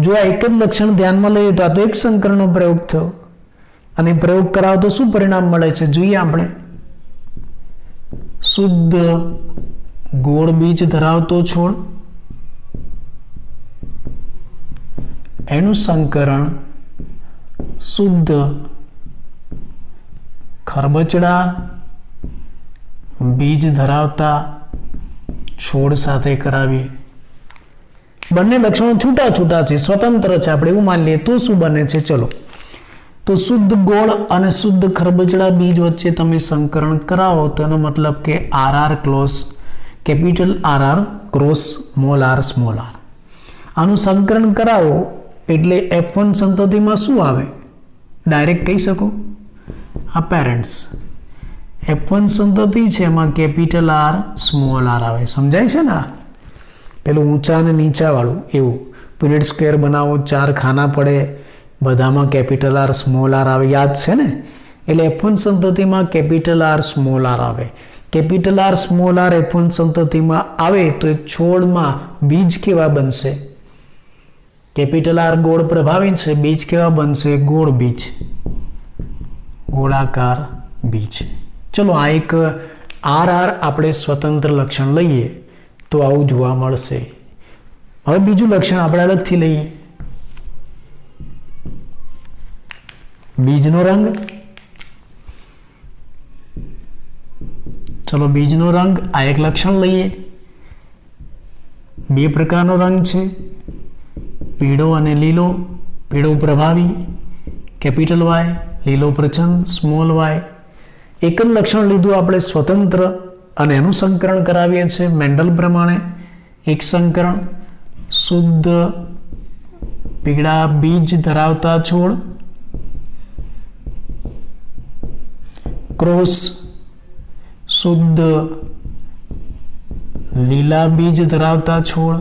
Speaker 1: જો આ એક જ લક્ષણ ધ્યાનમાં લઈએ તો આ તો એક સંકરણનો પ્રયોગ થયો, અને પ્રયોગ કરાવો તો શું પરિણામ મળે છે જોઈએ આપણે. શુદ્ધ ગોળ બીજ ધરાવતો છોડ, એનું સંકરણ શુદ્ધ ખરબચડા બીજ ધરાવતા છોડ સાથે કરાવીએ. બંને લક્ષણો છૂટા છૂટા છે, સ્વતંત્ર છે, આપણે એવું માની લઈએ. તો શું બને છે? ચલો, તો શુદ્ધ ગોળ અને શુદ્ધ ખરબચડા બીજ વચ્ચે તમે સંકરણ કરાવો તો એનો મતલબ કે RR close capital RR cross small r small r. આનું સંકરણ કરાવો એટલે F1 સંતતિમાં શું આવે? ડાયરેક્ટ કહી શકો, આ પેરેન્ટ્સ. F1 સંતતિ છે એમાં કેપિટલ R સ્મોલ r આવે. સમજાય છે ને? પેલું ઊંચા અને નીચા વાળું એવું. પુનેટ સ્ક્વેર બનાવો, 4 ખાના પડે, બધામાં કેપિટલ R સ્મોલ r આવે, યાદ છે ને? એટલે F1 સંતતિમાં કેપિટલ R સ્મોલ r આવે. Capital R small r F1 સંતતિમાં આવે તો એ છોડમાં બીજ કેવા બનશે? કેપિટલ R ગોળ પ્રભાવી છે, બીજ કેવા બનશે? ગોળ બીજ, ગોળાકાર બીજ. ચલો આ એક RR આપણે સ્વતંત્ર લક્ષણ લઈએ તો આવું જોવા મળશે. હવે બીજું લક્ષણ આપણે અલગથી લઈએ, બીજનો રંગ. ચલો બીજનો રંગ, આ એક લક્ષણ લઈએ. બે પ્રકારનો રંગ છે, પીળો અને લીલો. પીળો પ્રભાવી કેપિટલ Y, લીલો પ્રચંડ સ્મોલ y. એક જ લક્ષણ લીધું આપણે સ્વતંત્ર, અને એનું સંકરણ કરાવીએ છીએ મેન્ડલ પ્રમાણે. એક સંકરણ શુદ્ધ પીળા બીજ ધરાવતા છોડ ક્રોસ શુદ્ધ લીલા બીજ ધરાવતા છોડ.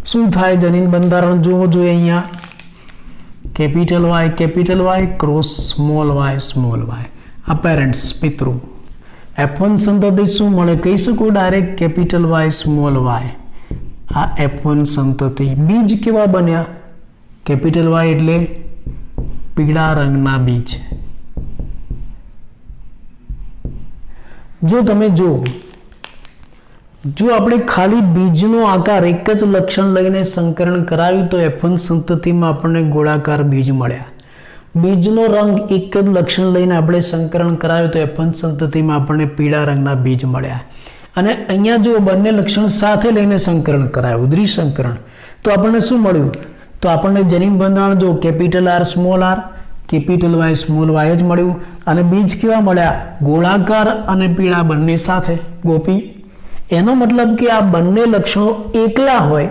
Speaker 1: શું થાય? જનીન બંધારણ જોવો જોઈએ અહીંયા. Capital Y cross small y small y. આ પેરેન્ટ્સ પિતૃ. F1 સંતતિ શું મળે? કહી શકો direct capital Y small y. આ F1 સંતતિ. બીજ કેવા બન્યા? કેપિટલ Y એટલે પીળા રંગના બીજ. જો તમે જો આપણે ખાલી બીજનો આકાર એક જ લક્ષણ લઈને સંકરણ કરાવ્યું તો F1 સંતતિમાં આપણને ગોળાકાર બીજ મળ્યા. બીજનો રંગ એક જ લક્ષણ લઈને આપણે સંકરણ કરાવ્યું તો F1 સંતતિમાં આપણને પીળા રંગના બીજ મળ્યા. અને અહીંયા જો બંને લક્ષણ સાથે લઈને સંકરણ કરાયું, દ્વિસંકરણ, તો આપણને શું મળ્યું? તો આપણને જનીન બંધારણ જો capital R small r, capital Y small y જ મળ્યું. અને બીજ કેવા મળ્યા? ગોળાકાર અને પીળા બંને સાથે. ગોપી, એનો મતલબ કે આ બંને લક્ષણો એકલા હોય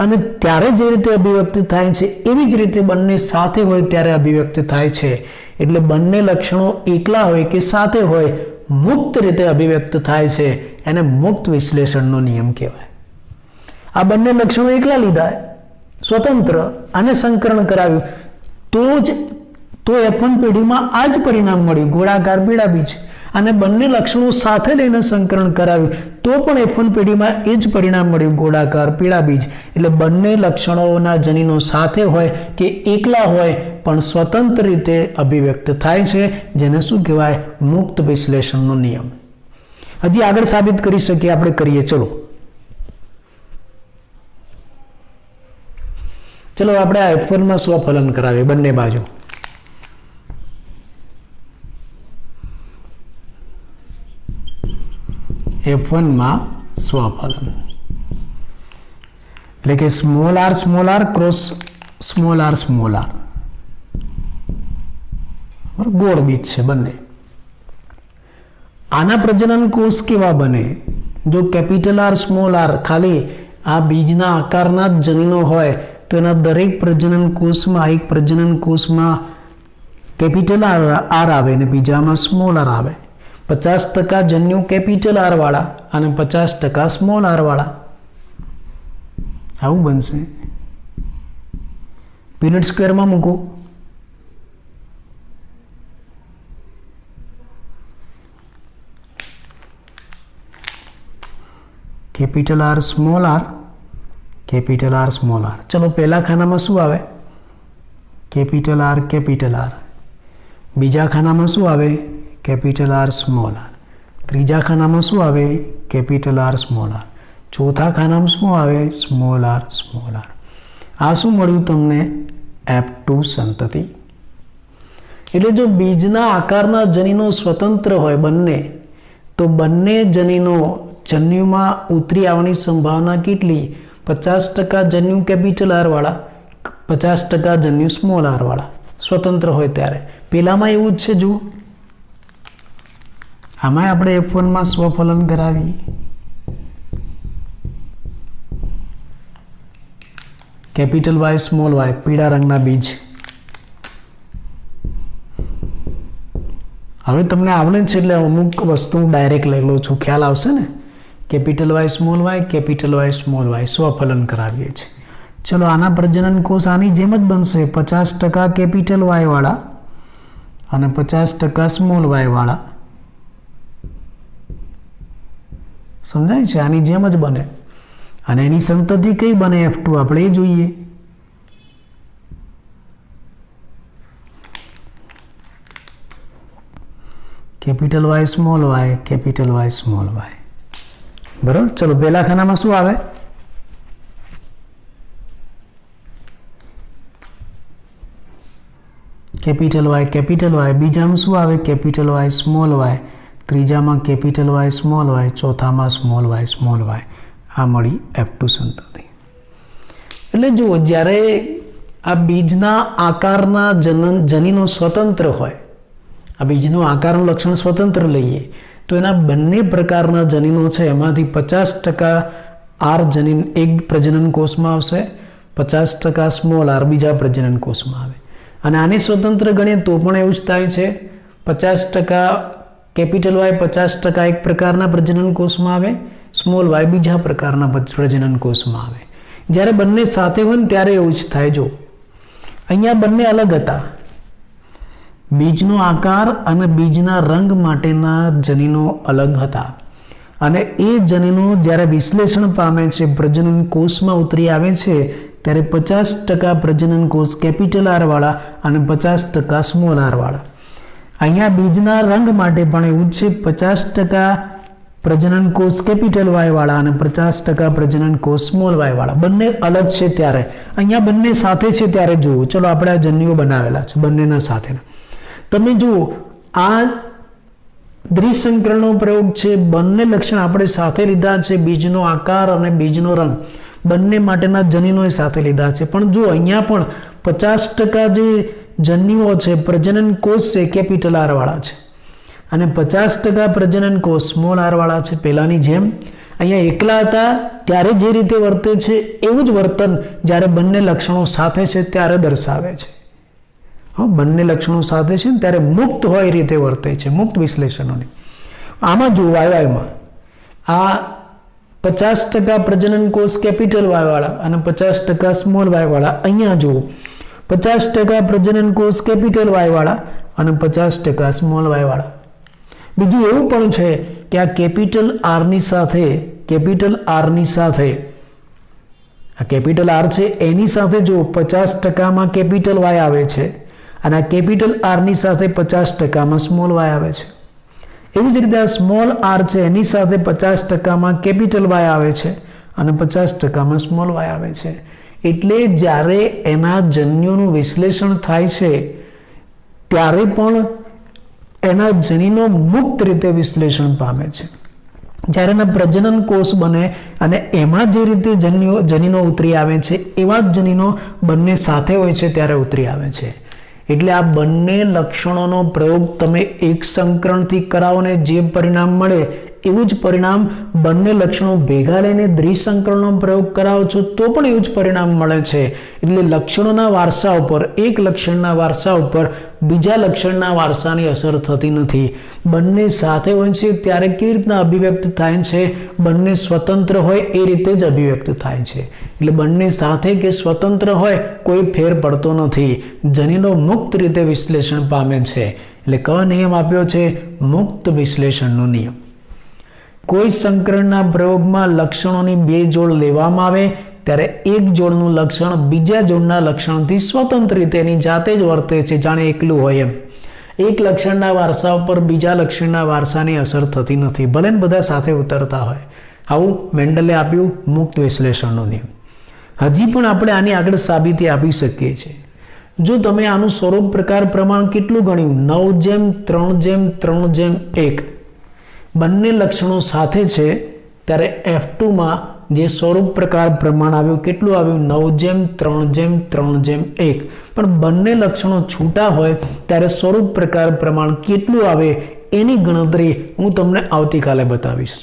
Speaker 1: અને ત્યારે જે રીતે અભિવ્યક્તિ થાય છે એવી જ રીતે બંને સાથે હોય ત્યારે અભિવ્યક્તિ થાય છે. એટલે બંને લક્ષણો એકલા હોય કે સાથે હોય મુક્ત રીતે અભિવ્યક્ત થાય છે. એને મુક્ત વિશ્લેષણનો નિયમ કહેવાય. આ બંને લક્ષણો એકલા લીધા, સ્વતંત્ર, અને સંકરણ કરાવ્યું તો F1 પેઢીમાં આ જ પરિણામ મળ્યું, ગોળાકાર પીળા બીજ. અને બંને લક્ષણો સાથે લઈને સંકરણ કરાવ્યું તો પણ F1 પેઢીમાં એ જ પરિણામ મળ્યું, ગોળાકાર પીળા બીજ. એટલે બંને લક્ષણોના જનીનો સાથે હોય કે એકલા હોય પણ સ્વતંત્ર રીતે અભિવ્યક્ત થાય છે, જેને શું કહેવાય? મુક્ત વિશ્લેષણનો નિયમ. હજી આગળ સાબિત કરી શકીએ, આપણે કરીએ. ચલો આપણે આ F1 માં સ્વફલન કરાવીએ બંને બાજુ. F1 માં સ્વફલન એટલે કે small r cross small r ગોળ બીજ છે બંને. આના પ્રજનન કોષ કેવા બને? જો કેપિટલ R સ્મોલ r ખાલી આ બીજના આકારના જ જનીનો હોય તો એના દરેક પ્રજનન કોષમાં એક પ્રજનન કોષમાં કેપિટલ R આવે અને બીજામાં સ્મોલ r આવે. 50% જન્યુ કેપિટલ R વાળા અને 50% સ્મોલ r વાળા. આવું બનશે. પીનટ સ્ક્વેરમાં મૂકો. Capital R small r, capital R small r. ચલો પહેલા ખાનામાં શું આવે? Capital R capital R. બીજા ખાનામાં શું આવે? Capital R small r. ત્રીજા ખાનામાં શું આવે? Capital R small r. ચોથા ખાનામાં શું આવે? Small r small r. આ શું મળ્યું તમને? F2 સંતતિ. એટલે જો બીજના આકારના જનીનો સ્વતંત્ર હોય બંને, તો બંને જનીનો જન્યુમાં ઉતરી આવવાની સંભાવના કેટલી? 50% જન્યુ કેપિટલ R વાળા, 50% જન્યુ સ્મોલ r વાળા. સ્વતંત્ર હોય ત્યારે. પેલામાં એવું જ છે. જુઓ, આમાં આપણે F1 માં સ્વફલન કરાવીએ. કેપિટલ Y સ્મોલ y પીળા રંગના બીજ. હવે તમને આવડે છે એટલે અમુક વસ્તુ ડાયરેક્ટ લઈ લઉં છું, ખ્યાલ આવશે ને? Capital Y small y, capital Y small y સ્વફલન કરાવીએ છીએ. ચલો આના પ્રજનન કોષ આની જેમ જ બનશે. 50% કેપિટલ Y વાળા અને 50% સ્મોલ y વાળા. સમજાય છે? આની જેમ જ બને. અને એની સંતતિ કઈ બને? F2. આપણે એ જોઈએ. Capital Y small y, capital Y small y. બરાબર. ચલો પહેલા ખાનામાં શું આવે? Capital Y capital Y. બીજામાં શું આવે? Capital Y small y. ત્રીજામાં કેપિટલ Y સ્મોલ y. ચોથામાં સ્મોલ y સ્મોલ y. આ મળી F2 સંતતિ. એટલે જુઓ, જ્યારે આ બીજના આકારના જનીનો સ્વતંત્ર હોય, આ બીજનું આકારનું લક્ષણ સ્વતંત્ર લઈએ તો એના બંને પ્રકારના જનીનો છે એમાંથી 50% R જનીન એક પ્રજનન કોષમાં આવશે, 50% સ્મોલ r બીજા પ્રજનન કોષમાં આવે. અને આને સ્વતંત્ર ગણીએ તો પણ એવું જ થાય છે. 50% કેપિટલ Y 50% એક પ્રકારના પ્રજનન કોષમાં આવે, સ્મોલ y બીજા પ્રકારના પ્રજનન કોષમાં આવે. જ્યારે બંને સાથે હોય ને ત્યારે એવું જ થાય. જો અહીંયા બંને અલગ હતા. બીજનો આકાર અને બીજના રંગ માટેના જનીનો અલગ હતા અને એ જનીનો જ્યારે વિશ્લેષણ પામે છે, પ્રજનન કોષમાં ઉતરી આવે છે, ત્યારે 50% પ્રજનન કોષ કેપિટલ આર વાળા અને 50% સ્મોલ આર વાળા. અહીંયા બીજના રંગ માટે પણ એવું જ છે, 50% પ્રજનન કોષ કેપિટલ વાય વાળા અને 50% પ્રજનન કોષ સ્મોલ વાય વાળા. બંને અલગ છે ત્યારે, અહીંયા બંને સાથે છે ત્યારે જુઓ. ચલો આપણે આ જન્યુઓ બનાવેલા છે બંનેના સાથેના. તમે જુઓ આ દ્વિસંકરણનો પ્રયોગ છે. બંને લક્ષણ આપણે સાથે લીધા છે, બીજનો આકાર અને બીજનો રંગ બંને માટેના જનીનોએ સાથે લીધા છે. પણ જો અહીંયા પણ 50% જે જન્યુઓ છે પ્રજનન કોષ છે કેપિટલ આર વાળા છે અને 50% પ્રજનન કોષ સ્મોલ આર વાળા છે. પહેલાની જેમ અહીંયા એકલા હતા ત્યારે જે રીતે વર્તે છે એવું જ વર્તન જ્યારે બંને લક્ષણો સાથે છે ત્યારે દર્શાવે છે. બંને લક્ષણો સાથે છે ત્યારે મુક્ત હોય એ રીતે વર્તે છે, મુક્ત વિશ્લેષણોની. આમાં જો વાયમાં આ 50% પ્રજનન કોષ કેપિટલ વાય વાળા અને 50% સ્મોલ વાય વાળા. અહીંયા જુઓ 50% પ્રજનન કોષ કેપિટલ વાય વાળા અને 50% સ્મોલ વાય વાળા. બીજું એવું પણ છે કે આ કેપિટલ આરની સાથે આ કેપિટલ આર છે એની સાથે જો 50%માં કેપિટલ વાય આવે છે અને આ કેપિટલ આરની સાથે 50%માં સ્મોલ વાય આવે છે. એવી જ રીતે આ સ્મોલ આર છે એની સાથે 50%માં કેપિટલ વાય આવે છે અને 50%માં સ્મોલ વાય આવે છે. એટલે જ્યારે એના જન્યુનું વિશ્લેષણ થાય છે ત્યારે પણ એના જનીનો મુક્ત રીતે વિશ્લેષણ પામે છે. જ્યારે એના પ્રજનન કોષ બને અને એમાં જે રીતે જનીનો ઉતરી આવે છે એવા જ જનીનો બંને સાથે હોય છે ત્યારે ઉતરી આવે છે. એટલે આ બંને લક્ષણોનો પ્રયોગ તમે એક સંકરણથી કરાવો ને જે પરિણામ મળે એવું જ પરિણામ બંને લક્ષણો ભેગા લઈને દ્વિસંકરણનો પ્રયોગ કરાવો છો તો પણ એવું જ પરિણામ મળે છે. એટલે લક્ષણોના વારસા ઉપર, એક લક્ષણના વારસા ઉપર બીજા લક્ષણના વારસાની અસર થતી નથી. બંને સાથે હોય છે ત્યારે કેવી રીતના અભિવ્યક્ત થાય છે? બંને સ્વતંત્ર હોય એ રીતે જ અભિવ્યક્ત થાય છે. એટલે બંને સાથે કે સ્વતંત્ર હોય કોઈ ફેર પડતો નથી. જનીનો મુક્ત રીતે વિશ્લેષણ પામે છે. એટલે કયો નિયમ આપ્યો છે? મુક્ત વિશ્લેષણનો નિયમ. કોઈ સંકરણના પ્રયોગમાં લક્ષણોની બે જોડ લેવામાં આવે ત્યારે એક જોડનું લક્ષણ બીજા જોડના લક્ષણથી સ્વતંત્ર રીતે એની જાતે જ વર્તે છે, જાણે એકલું હોય એમ. એક લક્ષણના વારસા ઉપર બીજા લક્ષણના વારસાની અસર થતી નથી, ભલે ને બધા સાથે ઉતરતા હોય. આવું મેન્ડલે આપ્યું મુક્ત વિશ્લેષણનો નિયમ. હજી પણ આપણે આની આગળ સાબિતી આપી શકીએ છીએ. જો તમે આનું સ્વરૂપ પ્રકાર પ્રમાણ કેટલું ગણ્યું? 9:3:3:1. બંને લક્ષણો સાથે છે ત્યારે F2માં જે સ્વરૂપ પ્રકાર પ્રમાણ આવ્યું કેટલું આવ્યું? 9:3:3:1. પણ બંને લક્ષણો છૂટા હોય ત્યારે સ્વરૂપ પ્રકાર પ્રમાણ કેટલું આવે એની ગણતરી હું તમને આવતીકાલે બતાવીશ.